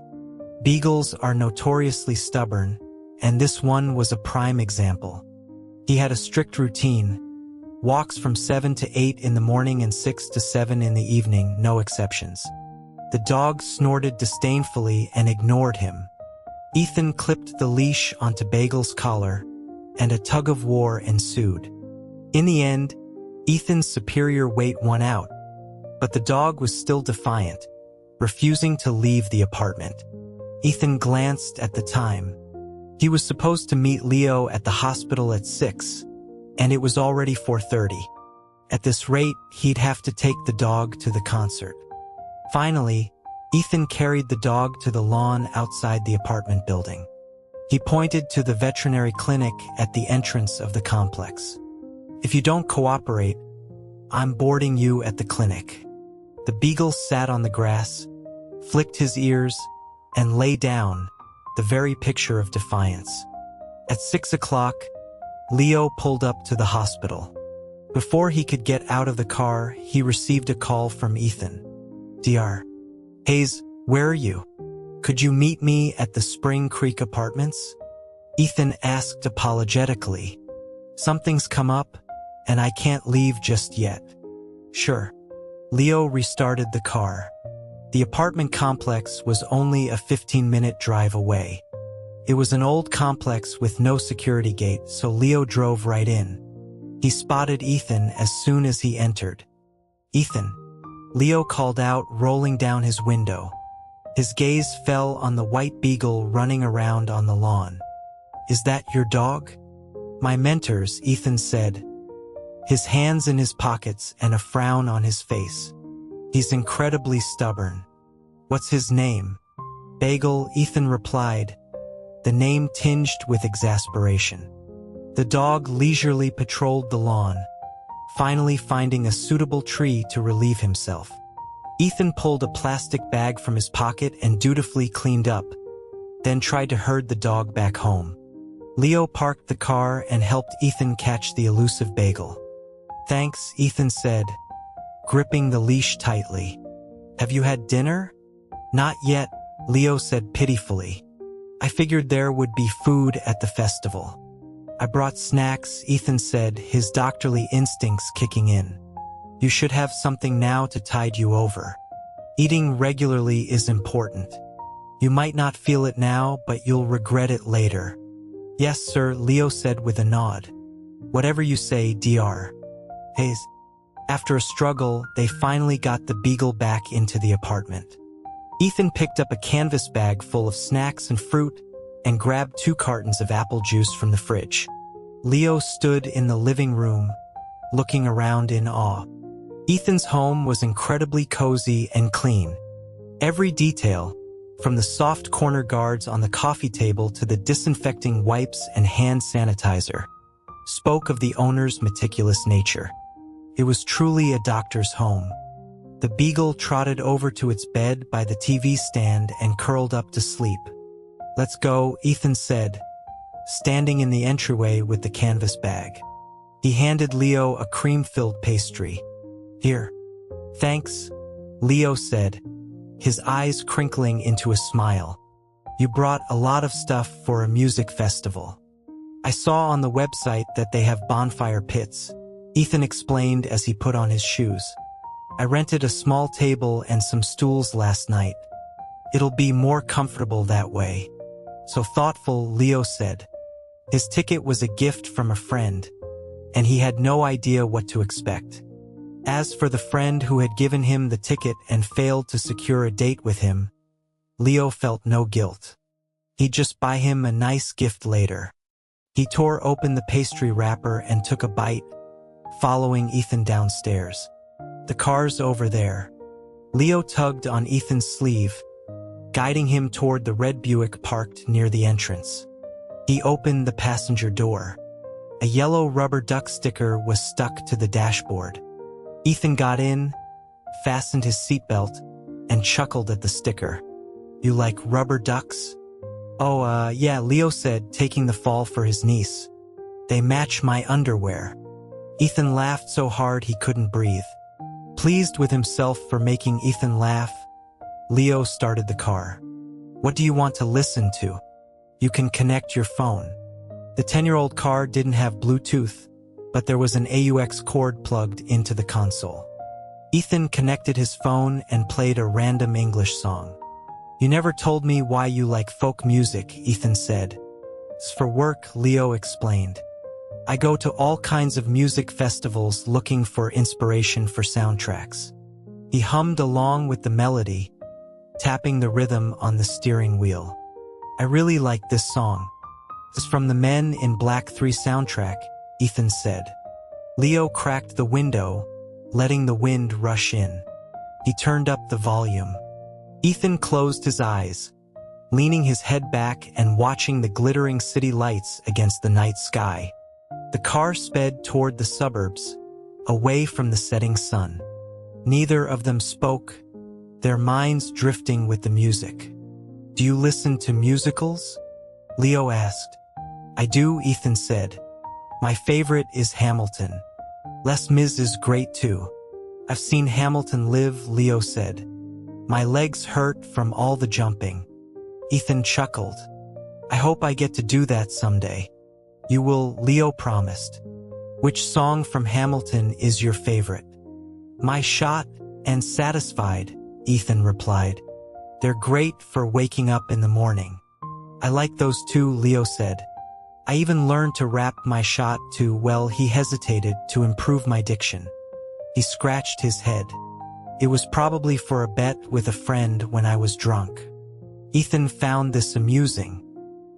Beagles are notoriously stubborn, and this one was a prime example. He had a strict routine, walks from 7 to 8 in the morning and 6 to 7 in the evening, no exceptions. The dog snorted disdainfully and ignored him. Ethan clipped the leash onto Bagel's collar, and a tug-of-war ensued. In the end, Ethan's superior weight won out, but the dog was still defiant, refusing to leave the apartment. Ethan glanced at the time. He was supposed to meet Leo at the hospital at 6, and it was already 4:30. At this rate, he'd have to take the dog to the concert. Finally, Ethan carried the dog to the lawn outside the apartment building. He pointed to the veterinary clinic at the entrance of the complex. If you don't cooperate, I'm boarding you at the clinic. The beagle sat on the grass, flicked his ears, and lay down, the very picture of defiance. At 6 o'clock, Leo pulled up to the hospital. Before he could get out of the car, he received a call from Ethan. Dr. Hayes, where are you? Could you meet me at the Spring Creek Apartments? Ethan asked apologetically. Something's come up, and I can't leave just yet. Sure. Leo restarted the car. The apartment complex was only a 15-minute drive away. It was an old complex with no security gate, so Leo drove right in. He spotted Ethan as soon as he entered. "Ethan," Leo called out, rolling down his window. His gaze fell on the white beagle running around on the lawn. "Is that your dog?" "My mentor's," Ethan said, his hands in his pockets and a frown on his face. "He's incredibly stubborn." "What's his name?" "Bagel," Ethan replied, the name tinged with exasperation. The dog leisurely patrolled the lawn, finally finding a suitable tree to relieve himself. Ethan pulled a plastic bag from his pocket and dutifully cleaned up, then tried to herd the dog back home. Leo parked the car and helped Ethan catch the elusive Bagel. "Thanks," Ethan said, gripping the leash tightly. "Have you had dinner?" "Not yet," Leo said pitifully. "I figured there would be food at the festival." "I brought snacks," Ethan said, his doctorly instincts kicking in. "You should have something now to tide you over. Eating regularly is important. You might not feel it now, but you'll regret it later." "Yes, sir," Leo said with a nod. "Whatever you say, Dr. Hayes." After a struggle, they finally got the beagle back into the apartment. Ethan picked up a canvas bag full of snacks and fruit and grabbed 2 cartons of apple juice from the fridge. Leo stood in the living room, looking around in awe. Ethan's home was incredibly cozy and clean. Every detail, from the soft corner guards on the coffee table to the disinfecting wipes and hand sanitizer, spoke of the owner's meticulous nature. It was truly a doctor's home. The beagle trotted over to its bed by the TV stand and curled up to sleep. "Let's go," Ethan said, standing in the entryway with the canvas bag. He handed Leo a cream-filled pastry. "Here." "Thanks," Leo said, his eyes crinkling into a smile. "You brought a lot of stuff for a music festival. I saw on the website that they have bonfire pits," Ethan explained as he put on his shoes. "I rented a small table and some stools last night. It'll be more comfortable that way." "So thoughtful," Leo said. His ticket was a gift from a friend, and he had no idea what to expect. As for the friend who had given him the ticket and failed to secure a date with him, Leo felt no guilt. He'd just buy him a nice gift later. He tore open the pastry wrapper and took a bite, following Ethan downstairs. "The car's over there." Leo tugged on Ethan's sleeve, guiding him toward the red Buick parked near the entrance. He opened the passenger door. A yellow rubber duck sticker was stuck to the dashboard. Ethan got in, fastened his seatbelt, and chuckled at the sticker. "You like rubber ducks?" "Oh, yeah," Leo said, taking the fall for his niece. "They match my underwear." Ethan laughed so hard he couldn't breathe. Pleased with himself for making Ethan laugh, Leo started the car. "What do you want to listen to?" "You can connect your phone." The 10-year-old car didn't have Bluetooth, but there was an AUX cord plugged into the console. Ethan connected his phone and played a random English song. "You never told me why you like folk music," Ethan said. "It's for work," Leo explained. "I go to all kinds of music festivals looking for inspiration for soundtracks." He hummed along with the melody, tapping the rhythm on the steering wheel. "I really like this song. It's from the Men in Black 3 soundtrack," Ethan said. Leo cracked the window, letting the wind rush in. He turned up the volume. Ethan closed his eyes, leaning his head back and watching the glittering city lights against the night sky. The car sped toward the suburbs, away from the setting sun. Neither of them spoke, their minds drifting with the music. "Do you listen to musicals?" Leo asked. "I do," Ethan said. "My favorite is Hamilton. Les Mis is great too." "I've seen Hamilton live," Leo said. "My legs hurt from all the jumping." Ethan chuckled. I hope I get to do that someday. You will, Leo promised. Which song from Hamilton is your favorite? My Shot and Satisfied, Ethan replied. They're great for waking up in the morning. I like those too, Leo said. I even learned to rap My Shot to, well, he hesitated, to improve my diction. He scratched his head. It was probably for a bet with a friend when I was drunk. Ethan found this amusing.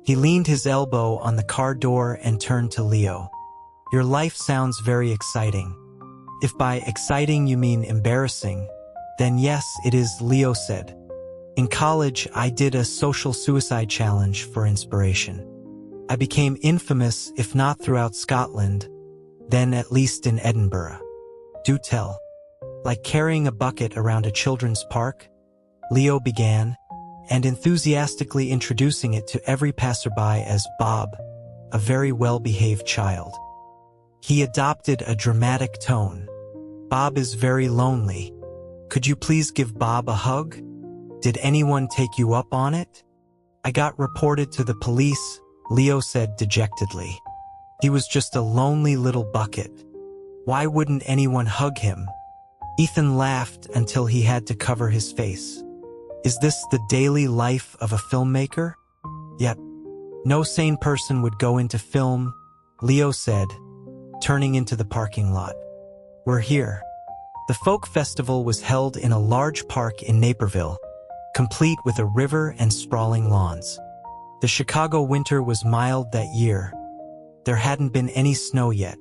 He leaned his elbow on the car door and turned to Leo. Your life sounds very exciting. If by exciting you mean embarrassing, then yes, it is, Leo said. In college, I did a social suicide challenge for inspiration. I became infamous, if not throughout Scotland, then at least in Edinburgh. Do tell. Like carrying a bucket around a children's park? Leo began, and enthusiastically introducing it to every passerby as Bob, a very well-behaved child. He adopted a dramatic tone. Bob is very lonely. Could you please give Bob a hug? Did anyone take you up on it? I got reported to the police, Leo said dejectedly. He was just a lonely little bucket. Why wouldn't anyone hug him? Ethan laughed until he had to cover his face. Is this the daily life of a filmmaker? Yet, no sane person would go into film, Leo said, turning into the parking lot. We're here. The folk festival was held in a large park in Naperville, complete with a river and sprawling lawns. The Chicago winter was mild that year. There hadn't been any snow yet.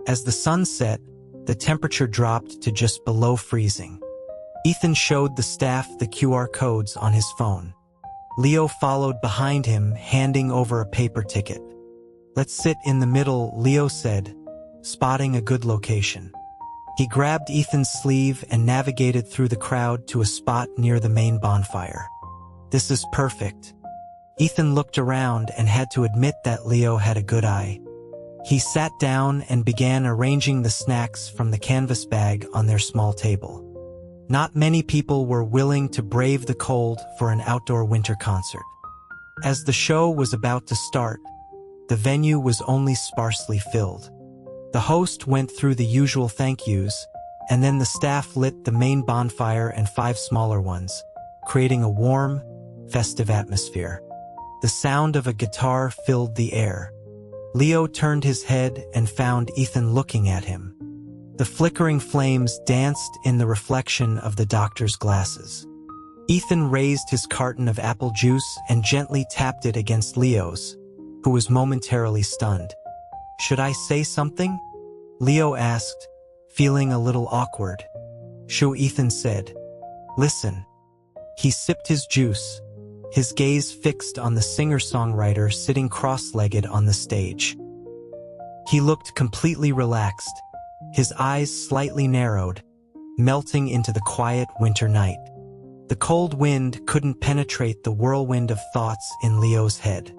As the sun set, the temperature dropped to just below freezing. Ethan showed the staff the QR codes on his phone. Leo followed behind him, handing over a paper ticket. Let's sit in the middle, Leo said, spotting a good location. He grabbed Ethan's sleeve and navigated through the crowd to a spot near the main bonfire. This is perfect. Ethan looked around and had to admit that Leo had a good eye. He sat down and began arranging the snacks from the canvas bag on their small table. Not many people were willing to brave the cold for an outdoor winter concert. As the show was about to start, the venue was only sparsely filled. The host went through the usual thank yous, and then the staff lit the main bonfire and 5 smaller ones, creating a warm, festive atmosphere. The sound of a guitar filled the air. Leo turned his head and found Ethan looking at him. The flickering flames danced in the reflection of the doctor's glasses. Ethan raised his carton of apple juice and gently tapped it against Leo's, who was momentarily stunned. Should I say something? Leo asked, feeling a little awkward. Sure, Ethan said. Listen. He sipped his juice, his gaze fixed on the singer-songwriter sitting cross-legged on the stage. He looked completely relaxed, his eyes slightly narrowed, melting into the quiet winter night. The cold wind couldn't penetrate the whirlwind of thoughts in Leo's head.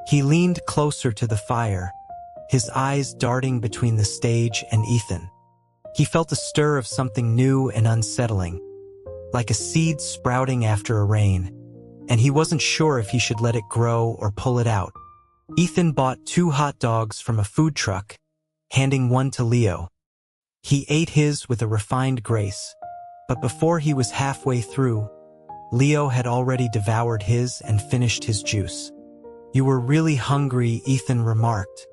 He leaned closer to the fire, his eyes darting between the stage and Ethan. He felt a stir of something new and unsettling, like a seed sprouting after a rain, and he wasn't sure if he should let it grow or pull it out. Ethan bought 2 hot dogs from a food truck, handing one to Leo. He ate his with a refined grace, but before he was halfway through, Leo had already devoured his and finished his juice. You were really hungry, Ethan remarked.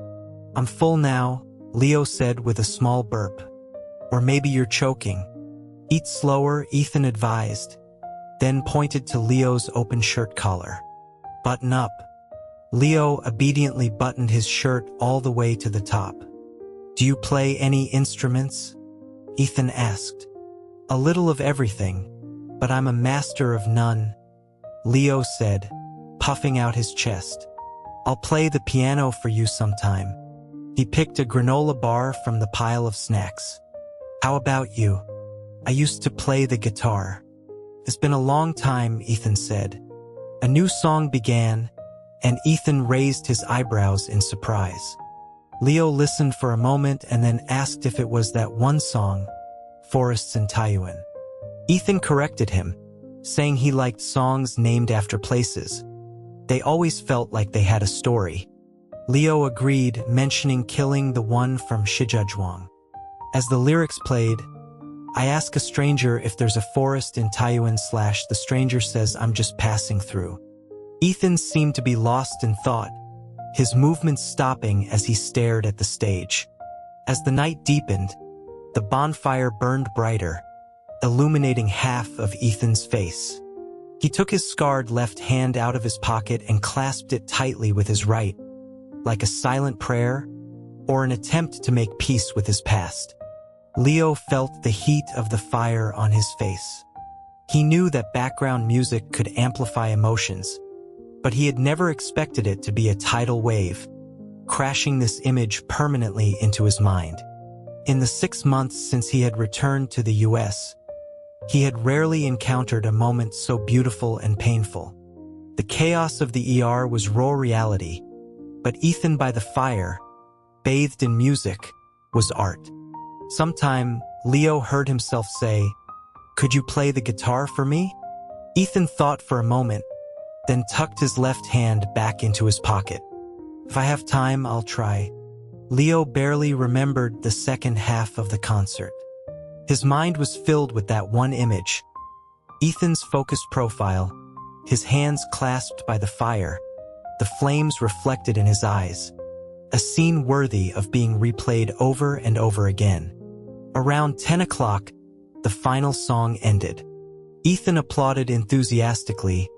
I'm full now, Leo said with a small burp. Or maybe you're choking. Eat slower, Ethan advised, then pointed to Leo's open shirt collar. Button up. Leo obediently buttoned his shirt all the way to the top. Do you play any instruments? Ethan asked. A little of everything, but I'm a master of none, Leo said, puffing out his chest. I'll play the piano for you sometime. He picked a granola bar from the pile of snacks. How about you? I used to play the guitar. It's been a long time, Ethan said. A new song began, and Ethan raised his eyebrows in surprise. Leo listened for a moment and then asked if it was that one song, Forests in Taiwan. Ethan corrected him, saying he liked songs named after places. They always felt like they had a story. Leo agreed, mentioning killing the one from Shijiazhuang. As the lyrics played, I ask a stranger if there's a forest in Taiyuan / the stranger says I'm just passing through. Ethan seemed to be lost in thought, his movements stopping as he stared at the stage. As the night deepened, the bonfire burned brighter, illuminating half of Ethan's face. He took his scarred left hand out of his pocket and clasped it tightly with his right, like a silent prayer or an attempt to make peace with his past. Leo felt the heat of the fire on his face. He knew that background music could amplify emotions, but he had never expected it to be a tidal wave, crashing this image permanently into his mind. In the 6 months since he had returned to the US, he had rarely encountered a moment so beautiful and painful. The chaos of the ER was raw reality, but Ethan by the fire, bathed in music, was art. Sometime, Leo heard himself say, "Could you play the guitar for me?" Ethan thought for a moment, then tucked his left hand back into his pocket. "If I have time, I'll try." Leo barely remembered the second half of the concert. His mind was filled with that one image. Ethan's focused profile, his hands clasped by the fire, the flames reflected in his eyes. A scene worthy of being replayed over and over again. Around 10 o'clock, the final song ended. Ethan applauded enthusiastically,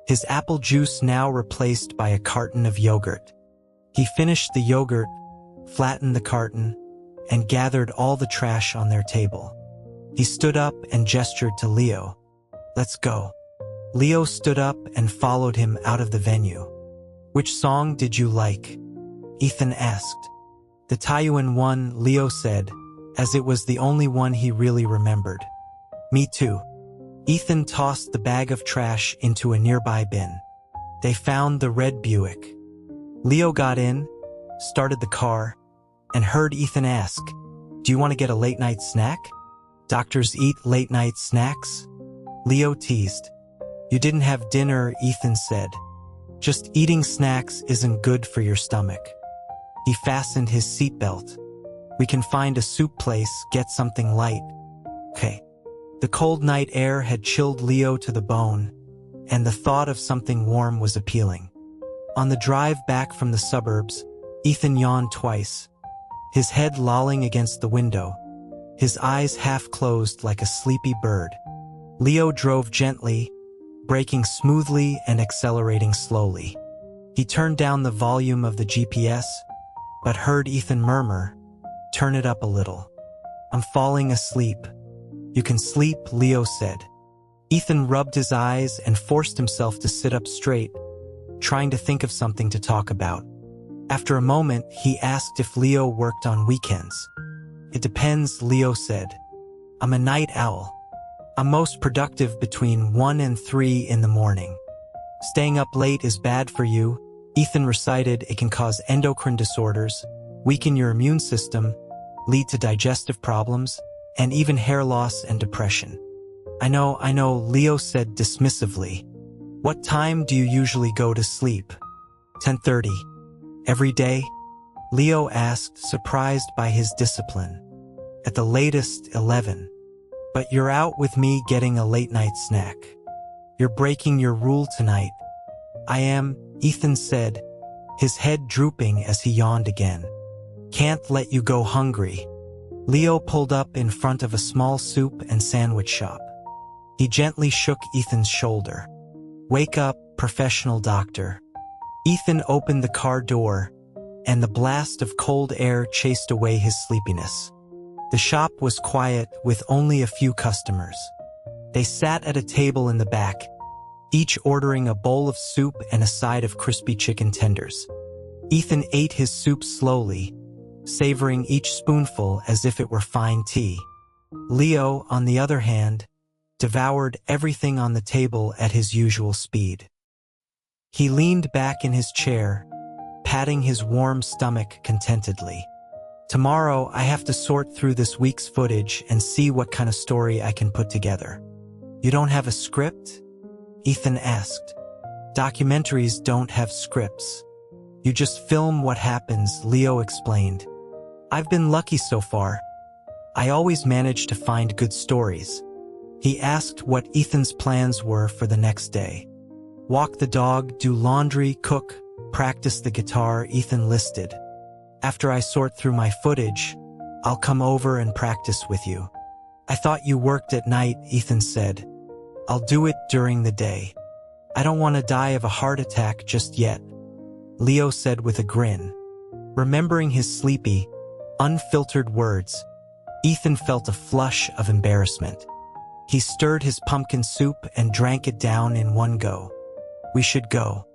his apple juice now replaced by a carton of yogurt. He finished the yogurt, flattened the carton, and gathered all the trash on their table. He stood up and gestured to Leo. "Let's go." Leo stood up and followed him out of the venue. "Which song did you like?" Ethan asked. "The Taiyuan one," Leo said, as it was the only one he really remembered. "Me too." Ethan tossed the bag of trash into a nearby bin. They found the red Buick. Leo got in, started the car, and heard Ethan ask, "Do you want to get a late-night snack?" "Doctors eat late-night snacks?" Leo teased. "You didn't have dinner," Ethan said. "Just eating snacks isn't good for your stomach." He fastened his seatbelt. "We can find a soup place, get something light." "Okay." The cold night air had chilled Leo to the bone, and the thought of something warm was appealing. On the drive back from the suburbs, Ethan yawned twice, his head lolling against the window, his eyes half closed like a sleepy bird. Leo drove gently, braking smoothly and accelerating slowly. He turned down the volume of the GPS, but heard Ethan murmur, "Turn it up a little." "I'm falling asleep." "You can sleep," Leo said. Ethan rubbed his eyes and forced himself to sit up straight, trying to think of something to talk about. After a moment, he asked if Leo worked on weekends. "It depends," Leo said. "I'm a night owl. I'm most productive between 1 and 3 in the morning." "Staying up late is bad for you," Ethan recited. "It can cause endocrine disorders, weaken your immune system, lead to digestive problems, and even hair loss and depression." I know, Leo said dismissively. "What time do you usually go to sleep?" 10:30. "Every day?" Leo asked, surprised by his discipline. "At the latest, 11. But you're out with me getting a late-night snack. You're breaking your rule tonight." "I am," Ethan said, his head drooping as he yawned again. "Can't let you go hungry." Leo pulled up in front of a small soup and sandwich shop. He gently shook Ethan's shoulder. "Wake up, professional doctor." Ethan opened the car door, and the blast of cold air chased away his sleepiness. The shop was quiet, with only a few customers. They sat at a table in the back, each ordering a bowl of soup and a side of crispy chicken tenders. Ethan ate his soup slowly, savoring each spoonful as if it were fine tea. Leo, on the other hand, devoured everything on the table at his usual speed. He leaned back in his chair, patting his warm stomach contentedly. "Tomorrow, I have to sort through this week's footage and see what kind of story I can put together." "You don't have a script?" Ethan asked. Documentaries don't have scripts. You just film what happens, Leo explained. I've been lucky so far. I always manage to find good stories. He asked what Ethan's plans were for the next day. Walk the dog, do laundry, cook, practice the guitar, Ethan listed. After I sort through my footage, I'll come over and practice with you. I thought you worked at night, Ethan said. I'll do it during the day. I don't want to die of a heart attack just yet, Leo said with a grin. Remembering his sleepy, unfiltered words, Ethan felt a flush of embarrassment. He stirred his pumpkin soup and drank it down in one go. We should go.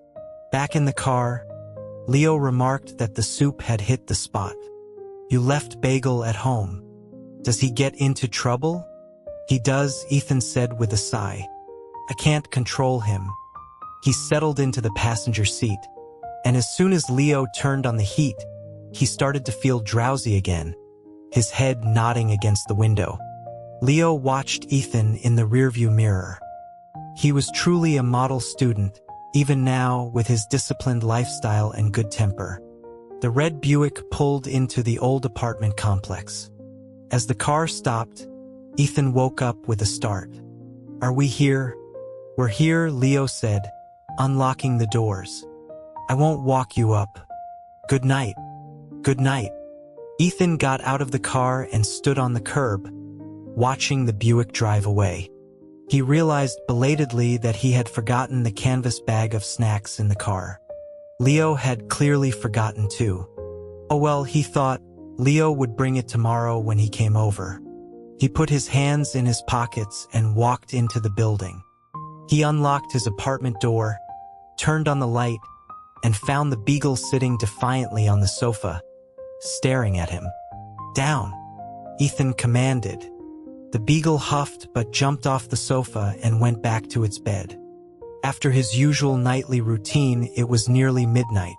Back in the car, Leo remarked that the soup had hit the spot. You left Bagel at home. Does he get into trouble? He does, Ethan said with a sigh. I can't control him. He settled into the passenger seat, and as soon as Leo turned on the heat, he started to feel drowsy again, his head nodding against the window. Leo watched Ethan in the rearview mirror. He was truly a model student, even now with his disciplined lifestyle and good temper. The red Buick pulled into the old apartment complex. As the car stopped, Ethan woke up with a start. Are we here? We're here, Leo said, unlocking the doors. I won't walk you up. Good night. Good night. Ethan got out of the car and stood on the curb, watching the Buick drive away. He realized belatedly that he had forgotten the canvas bag of snacks in the car. Leo had clearly forgotten too. Oh well, he thought Leo would bring it tomorrow when he came over. He put his hands in his pockets and walked into the building. He unlocked his apartment door, turned on the light, and found the beagle sitting defiantly on the sofa, staring at him. Down, Ethan commanded. The beagle huffed but jumped off the sofa and went back to its bed. After his usual nightly routine, it was nearly midnight.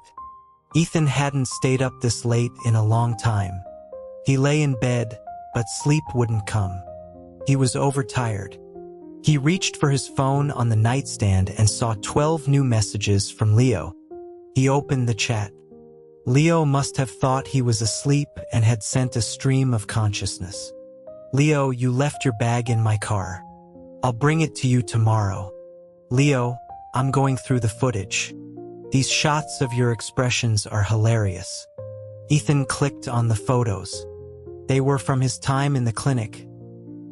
Ethan hadn't stayed up this late in a long time. He lay in bed, but sleep wouldn't come. He was overtired. He reached for his phone on the nightstand and saw 12 new messages from Leo. He opened the chat. Leo must have thought he was asleep and had sent a stream of consciousness. Leo, you left your bag in my car. I'll bring it to you tomorrow. Leo, I'm going through the footage. These shots of your expressions are hilarious. Ethan clicked on the photos. They were from his time in the clinic.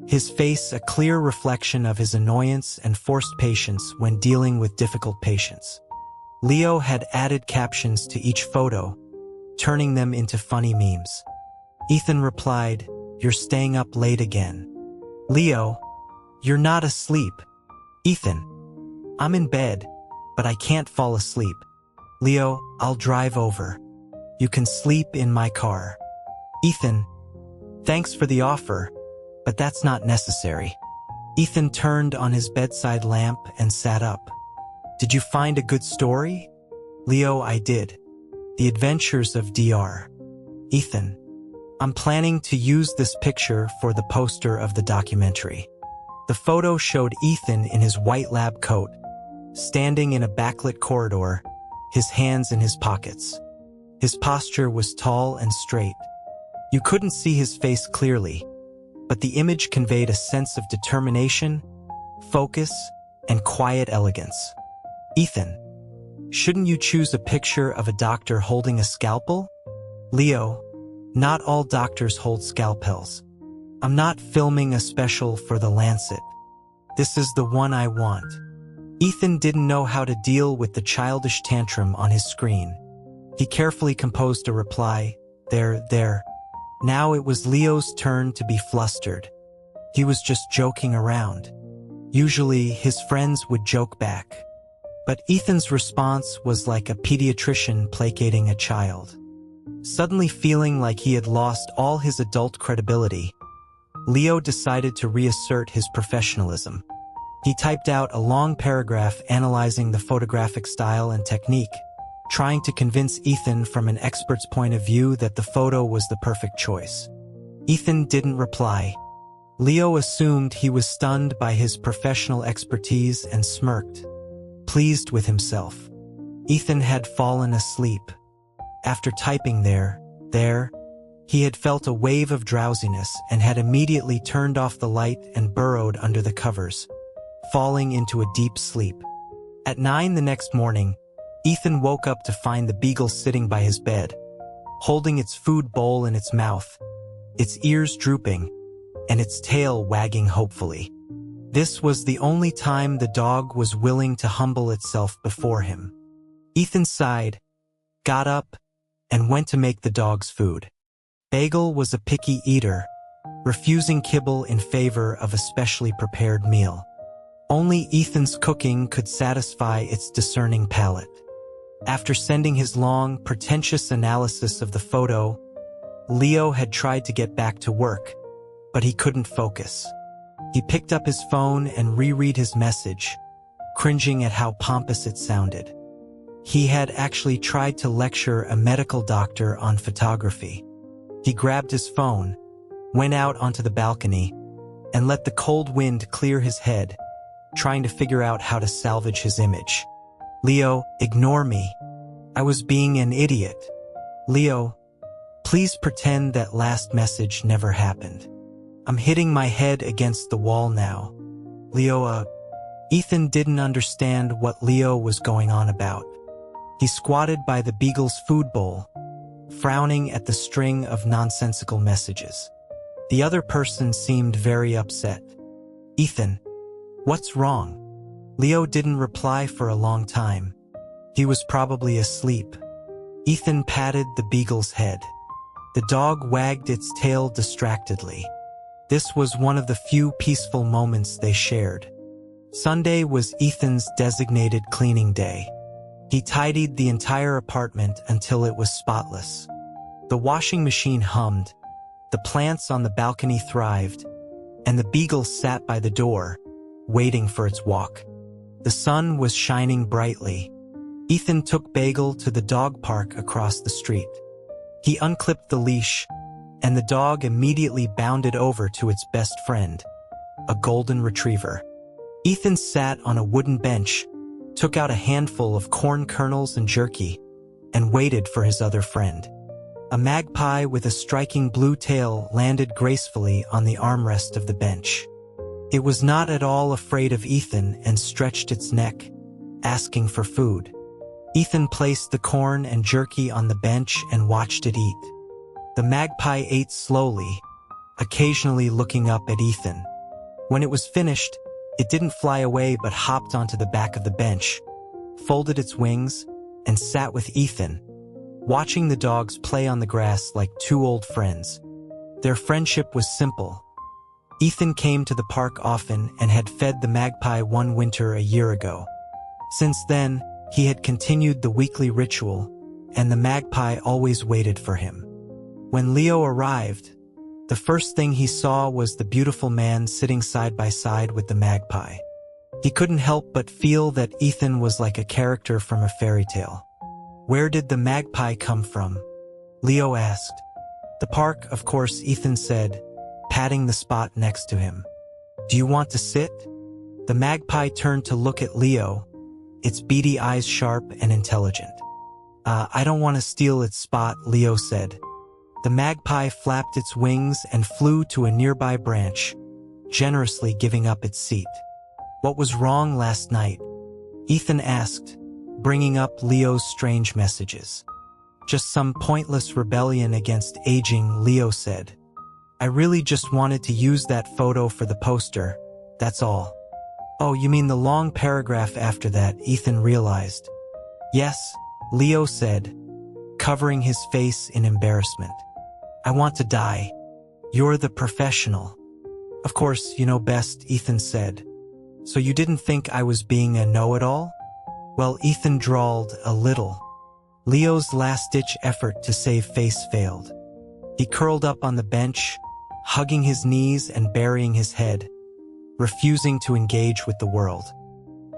His face a clear reflection of his annoyance and forced patience when dealing with difficult patients. Leo had added captions to each photo, turning them into funny memes. Ethan replied, You're staying up late again. Leo, you're not asleep. Ethan, I'm in bed, but I can't fall asleep. Leo, I'll drive over. You can sleep in my car. Ethan, thanks for the offer, but that's not necessary. Ethan turned on his bedside lamp and sat up. Did you find a good story? Leo, I did. The Adventures of Dr. Ethan, I'm planning to use this picture for the poster of the documentary. The photo showed Ethan in his white lab coat, standing in a backlit corridor, his hands in his pockets. His posture was tall and straight. You couldn't see his face clearly, but the image conveyed a sense of determination, focus, and quiet elegance. Ethan, shouldn't you choose a picture of a doctor holding a scalpel? Leo, not all doctors hold scalpels. I'm not filming a special for the Lancet. This is the one I want. Ethan didn't know how to deal with the childish tantrum on his screen. He carefully composed a reply, there. Now it was Leo's turn to be flustered. He was just joking around. Usually his friends would joke back. But Ethan's response was like a pediatrician placating a child. Suddenly feeling like he had lost all his adult credibility, Leo decided to reassert his professionalism. He typed out a long paragraph analyzing the photographic style and technique, trying to convince Ethan from an expert's point of view that the photo was the perfect choice. Ethan didn't reply. Leo assumed he was stunned by his professional expertise and smirked. pleased with himself. Ethan had fallen asleep. After typing there, he had felt a wave of drowsiness and had immediately turned off the light and burrowed under the covers, falling into a deep sleep. At 9 the next morning, Ethan woke up to find the beagle sitting by his bed, holding its food bowl in its mouth, its ears drooping, and its tail wagging hopefully. This was the only time the dog was willing to humble itself before him. Ethan sighed, got up, and went to make the dog's food. Bagel was a picky eater, refusing kibble in favor of a specially prepared meal. Only Ethan's cooking could satisfy its discerning palate. After sending his long, pretentious analysis of the photo, Leo had tried to get back to work, but he couldn't focus. He picked up his phone and reread his message, cringing at how pompous it sounded. He had actually tried to lecture a medical doctor on photography. He grabbed his phone, went out onto the balcony, and let the cold wind clear his head, trying to figure out how to salvage his image. Leo, ignore me. I was being an idiot. Leo, please pretend that last message never happened. I'm hitting my head against the wall now. Leo, Ethan didn't understand what Leo was going on about. He squatted by the beagle's food bowl, frowning at the string of nonsensical messages. The other person seemed very upset. Ethan, what's wrong? Leo didn't reply for a long time. He was probably asleep. Ethan patted the beagle's head. The dog wagged its tail distractedly. This was one of the few peaceful moments they shared. Sunday was Ethan's designated cleaning day. He tidied the entire apartment until it was spotless. The washing machine hummed, the plants on the balcony thrived, and the beagle sat by the door, waiting for its walk. The sun was shining brightly. Ethan took Bagel to the dog park across the street. He unclipped the leash, and the dog immediately bounded over to its best friend, a golden retriever. Ethan sat on a wooden bench, took out a handful of corn kernels and jerky, and waited for his other friend. A magpie with a striking blue tail landed gracefully on the armrest of the bench. It was not at all afraid of Ethan and stretched its neck, asking for food. Ethan placed the corn and jerky on the bench and watched it eat. The magpie ate slowly, occasionally looking up at Ethan. When it was finished, it didn't fly away but hopped onto the back of the bench, folded its wings, and sat with Ethan, watching the dogs play on the grass like two old friends. Their friendship was simple. Ethan came to the park often and had fed the magpie one winter a year ago. Since then, he had continued the weekly ritual, and the magpie always waited for him. When Leo arrived, the first thing he saw was the beautiful man sitting side by side with the magpie. He couldn't help but feel that Ethan was like a character from a fairy tale. Where did the magpie come from? Leo asked. The park, of course, Ethan said, patting the spot next to him. Do you want to sit? The magpie turned to look at Leo, its beady eyes sharp and intelligent. I don't want to steal its spot, Leo said. The magpie flapped its wings and flew to a nearby branch, generously giving up its seat. What was wrong last night? Ethan asked, bringing up Leo's strange messages. Just some pointless rebellion against aging, Leo said. I really just wanted to use that photo for the poster, that's all. Oh, you mean the long paragraph after that, Ethan realized. Yes, Leo said, covering his face in embarrassment. I want to die. You're the professional. Of course, you know best, Ethan said. So you didn't think I was being a know-it-all? Well, Ethan drawled a little. Leo's last-ditch effort to save face failed. He curled up on the bench, hugging his knees and burying his head, refusing to engage with the world.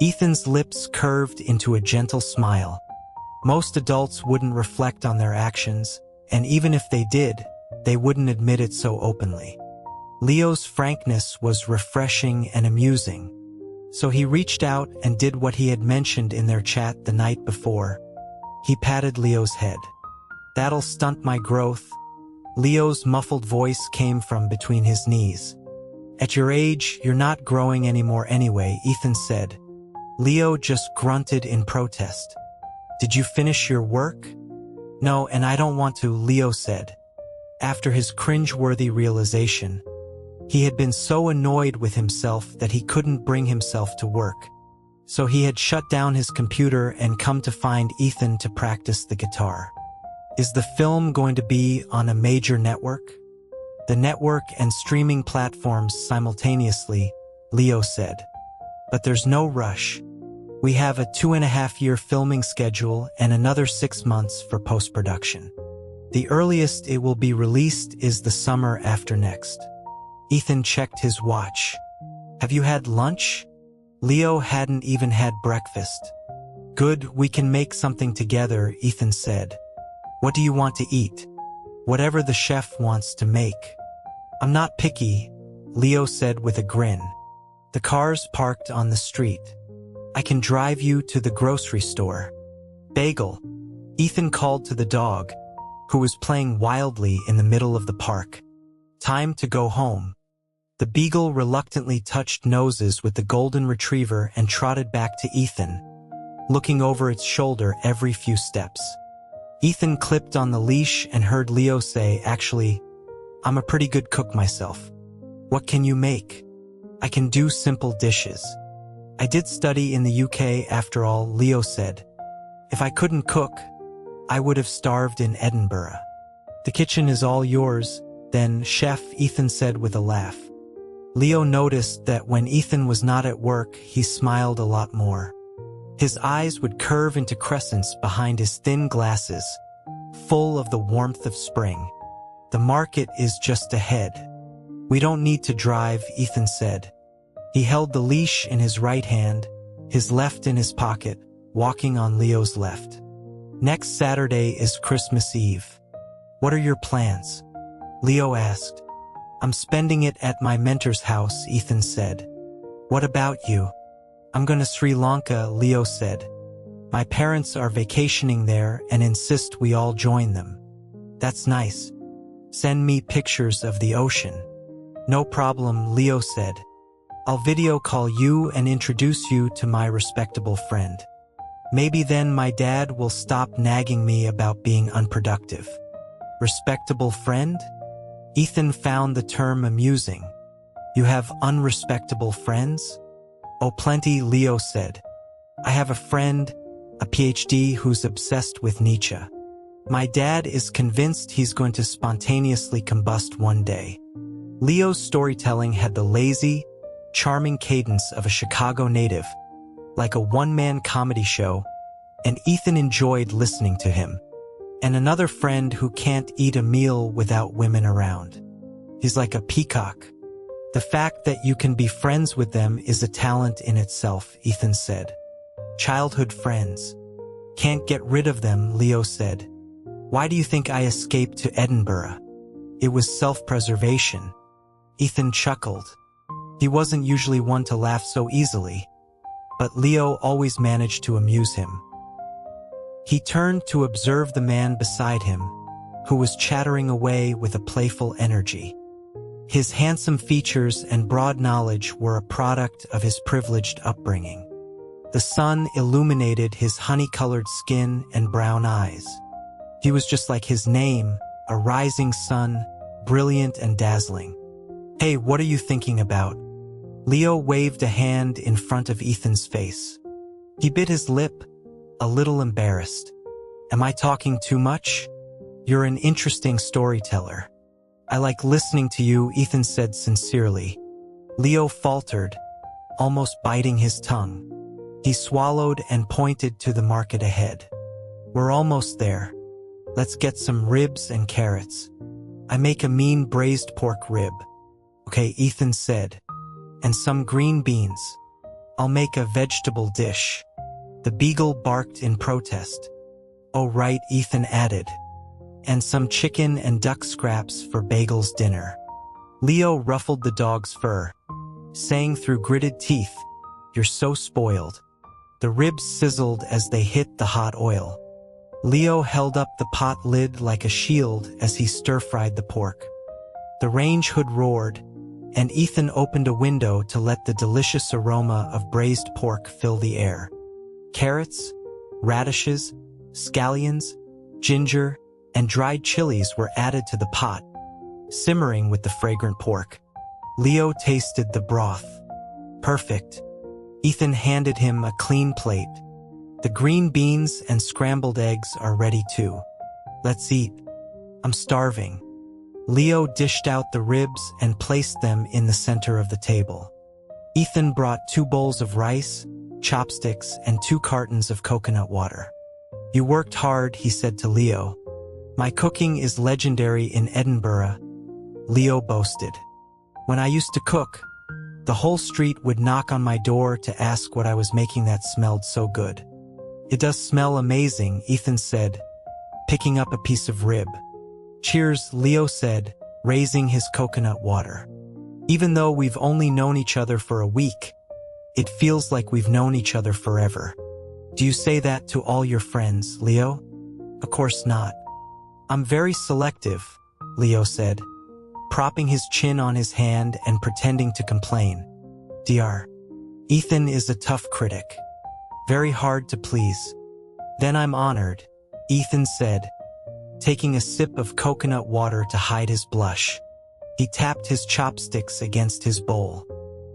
Ethan's lips curved into a gentle smile. Most adults wouldn't reflect on their actions, and even if they did, they wouldn't admit it so openly. Leo's frankness was refreshing and amusing. So he reached out and did what he had mentioned in their chat the night before. He patted Leo's head. "That'll stunt my growth." Leo's muffled voice came from between his knees. "At your age, you're not growing anymore anyway," Ethan said. Leo just grunted in protest. "Did you finish your work?" "No, and I don't want to," Leo said. After his cringe-worthy realization, he had been so annoyed with himself that he couldn't bring himself to work. So he had shut down his computer and come to find Ethan to practice the guitar. "Is the film going to be on a major network?" "The network and streaming platforms simultaneously," Leo said. "But there's no rush. We have a 2.5-year filming schedule and another 6 months for post-production. The earliest it will be released is the summer after next." Ethan checked his watch. "Have you had lunch?" Leo hadn't even had breakfast. "Good, we can make something together," Ethan said. "What do you want to eat?" "Whatever the chef wants to make." "I'm not picky," Leo said with a grin. The car's parked on the street. "I can drive you to the grocery store." "Bagel," Ethan called to the dog, who was playing wildly in the middle of the park. "Time to go home." The beagle reluctantly touched noses with the golden retriever and trotted back to Ethan, looking over its shoulder every few steps. Ethan clipped on the leash and heard Leo say, "Actually, I'm a pretty good cook myself." "What can you make?" "I can do simple dishes. I did study in the UK after all," Leo said. "If I couldn't cook, I would have starved in Edinburgh." "The kitchen is all yours, then, chef," Ethan said with a laugh. Leo noticed that when Ethan was not at work, he smiled a lot more. His eyes would curve into crescents behind his thin glasses, full of the warmth of spring. "The market is just ahead." "We don't need to drive," Ethan said. He held the leash in his right hand, his left in his pocket, walking on Leo's left. "Next Saturday is Christmas Eve. What are your plans?" Leo asked. "I'm spending it at my mentor's house," Ethan said. "What about you?" "I'm going to Sri Lanka," Leo said. "My parents are vacationing there and insist we all join them." "That's nice. Send me pictures of the ocean." "No problem," Leo said. "I'll video call you and introduce you to my respectable friend. Maybe then my dad will stop nagging me about being unproductive." "Respectable friend?" Ethan found the term amusing. "You have unrespectable friends?" "Oh, plenty," Leo said. "I have a friend, a PhD who's obsessed with Nietzsche. My dad is convinced he's going to spontaneously combust one day." Leo's storytelling had the lazy, charming cadence of a Chicago native, like a one-man comedy show, and Ethan enjoyed listening to him. And another friend who can't eat a meal without women around. He's like a peacock. "The fact that you can be friends with them is a talent in itself," Ethan said. "Childhood friends. Can't get rid of them," Leo said. "Why do you think I escaped to Edinburgh?" "It was self-preservation." Ethan chuckled. He wasn't usually one to laugh so easily, but Leo always managed to amuse him. He turned to observe the man beside him, who was chattering away with a playful energy. His handsome features and broad knowledge were a product of his privileged upbringing. The sun illuminated his honey-colored skin and brown eyes. He was just like his name, a rising sun, brilliant and dazzling. "Hey, what are you thinking about?" Leo waved a hand in front of Ethan's face. He bit his lip, a little embarrassed. "Am I talking too much? You're an interesting storyteller." "I like listening to you," Ethan said sincerely. Leo faltered, almost biting his tongue. He swallowed and pointed to the market ahead. "We're almost there. Let's get some ribs and carrots. I make a mean braised pork rib." "Okay," Ethan said. "And some green beans. I'll make a vegetable dish." The beagle barked in protest. "Oh right," Ethan added. "And some chicken and duck scraps for Bagel's dinner." Leo ruffled the dog's fur, saying through gritted teeth, You're so spoiled. The ribs sizzled as they hit the hot oil. Leo held up the pot lid like a shield as he stir-fried the pork. The range hood roared, and Ethan opened a window to let the delicious aroma of braised pork fill the air. Carrots, radishes, scallions, ginger, and dried chilies were added to the pot, simmering with the fragrant pork. Leo tasted the broth. Perfect. Ethan handed him a clean plate. The green beans and scrambled eggs are ready too. Let's eat. I'm starving. Leo dished out the ribs and placed them in the center of the table. Ethan brought 2 bowls of rice, chopsticks, and 2 cartons of coconut water. You worked hard, he said to Leo. My cooking is legendary in Edinburgh, Leo boasted. When I used to cook, the whole street would knock on my door to ask what I was making that smelled so good. It does smell amazing, Ethan said, picking up a piece of rib. Cheers, Leo said, raising his coconut water. Even though we've only known each other for a week, it feels like we've known each other forever. Do you say that to all your friends, Leo? Of course not. I'm very selective, Leo said, propping his chin on his hand and pretending to complain. Dr. Ethan is a tough critic. Very hard to please. Then I'm honored, Ethan said, taking a sip of coconut water to hide his blush. He tapped his chopsticks against his bowl.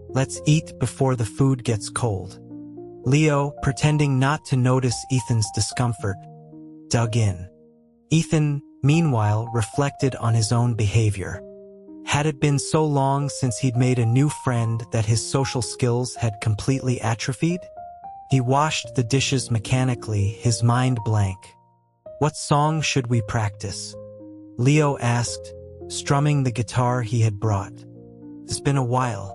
Let's eat before the food gets cold. Leo, pretending not to notice Ethan's discomfort, dug in. Ethan, meanwhile, reflected on his own behavior. Had it been so long since he'd made a new friend that his social skills had completely atrophied? He washed the dishes mechanically, his mind blank. What song should we practice? Leo asked, strumming the guitar he had brought. It's been a while.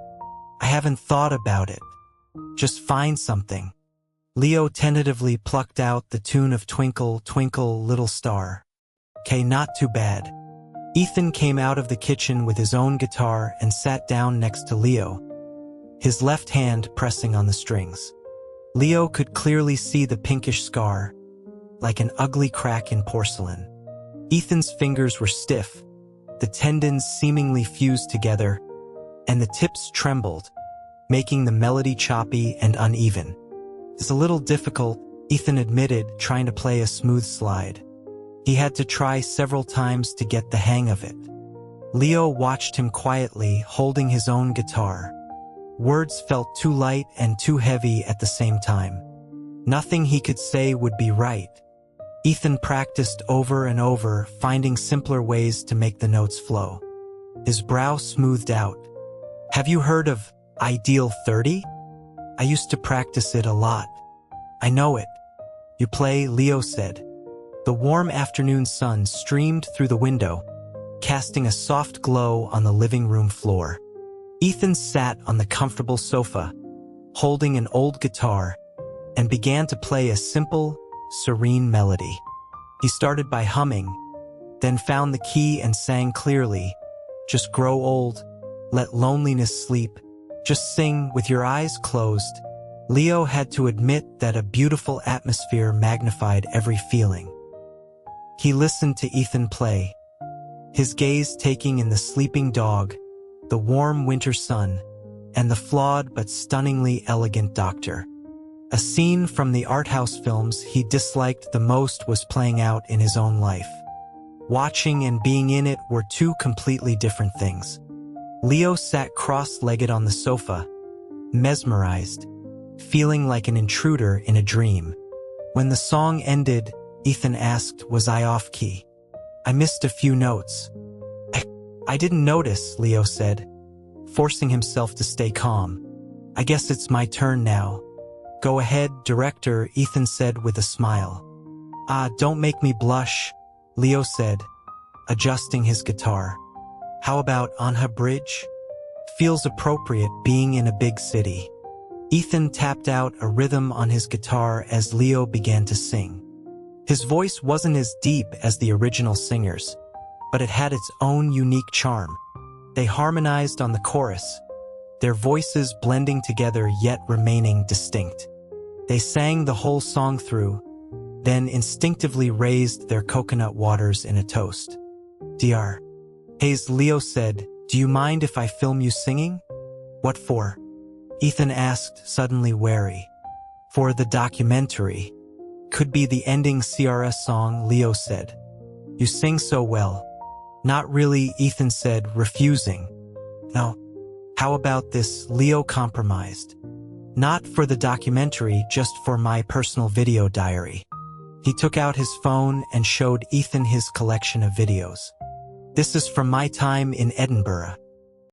I haven't thought about it. Just find something. Leo tentatively plucked out the tune of Twinkle, Twinkle, Little Star. Okay, not too bad. Ethan came out of the kitchen with his own guitar and sat down next to Leo, his left hand pressing on the strings. Leo could clearly see the pinkish scar, like an ugly crack in porcelain. Ethan's fingers were stiff, the tendons seemingly fused together, and the tips trembled, making the melody choppy and uneven. It's a little difficult, Ethan admitted, trying to play a smooth slide. He had to try several times to get the hang of it. Leo watched him quietly, holding his own guitar. Words felt too light and too heavy at the same time. Nothing he could say would be right. Ethan practiced over and over, finding simpler ways to make the notes flow. His brow smoothed out. Have you heard of Ideal 30? I used to practice it a lot. I know it. You play, Leo said. The warm afternoon sun streamed through the window, casting a soft glow on the living room floor. Ethan sat on the comfortable sofa, holding an old guitar, and began to play a simple, serene melody. He started by humming, then found the key and sang clearly, just grow old, let loneliness sleep, just sing with your eyes closed. Leo had to admit that a beautiful atmosphere magnified every feeling. He listened to Ethan play, his gaze taking in the sleeping dog, the warm winter sun, and the flawed but stunningly elegant doctor. A scene from the art house films he disliked the most was playing out in his own life. Watching and being in it were two completely different things. Leo sat cross-legged on the sofa, mesmerized, feeling like an intruder in a dream. When the song ended, Ethan asked, was I off-key? I missed a few notes. I didn't notice, Leo said, forcing himself to stay calm. I guess it's my turn now. Go ahead, director, Ethan said with a smile. Don't make me blush, Leo said, adjusting his guitar. How about Anha Bridge? Feels appropriate being in a big city. Ethan tapped out a rhythm on his guitar as Leo began to sing. His voice wasn't as deep as the original singers, but it had its own unique charm. They harmonized on the chorus, their voices blending together yet remaining distinct. They sang the whole song through, then instinctively raised their coconut waters in a toast. Dr. Hayes, Leo said, "Do you mind if I film you singing?" "What for?" Ethan asked, suddenly wary. "For the documentary. Could be the ending CRS song," Leo said. "You sing so well." "Not really," Ethan said, refusing. "No. How about this?" Leo compromised. "Not for the documentary, just for my personal video diary." He took out his phone and showed Ethan his collection of videos. "This is from my time in Edinburgh.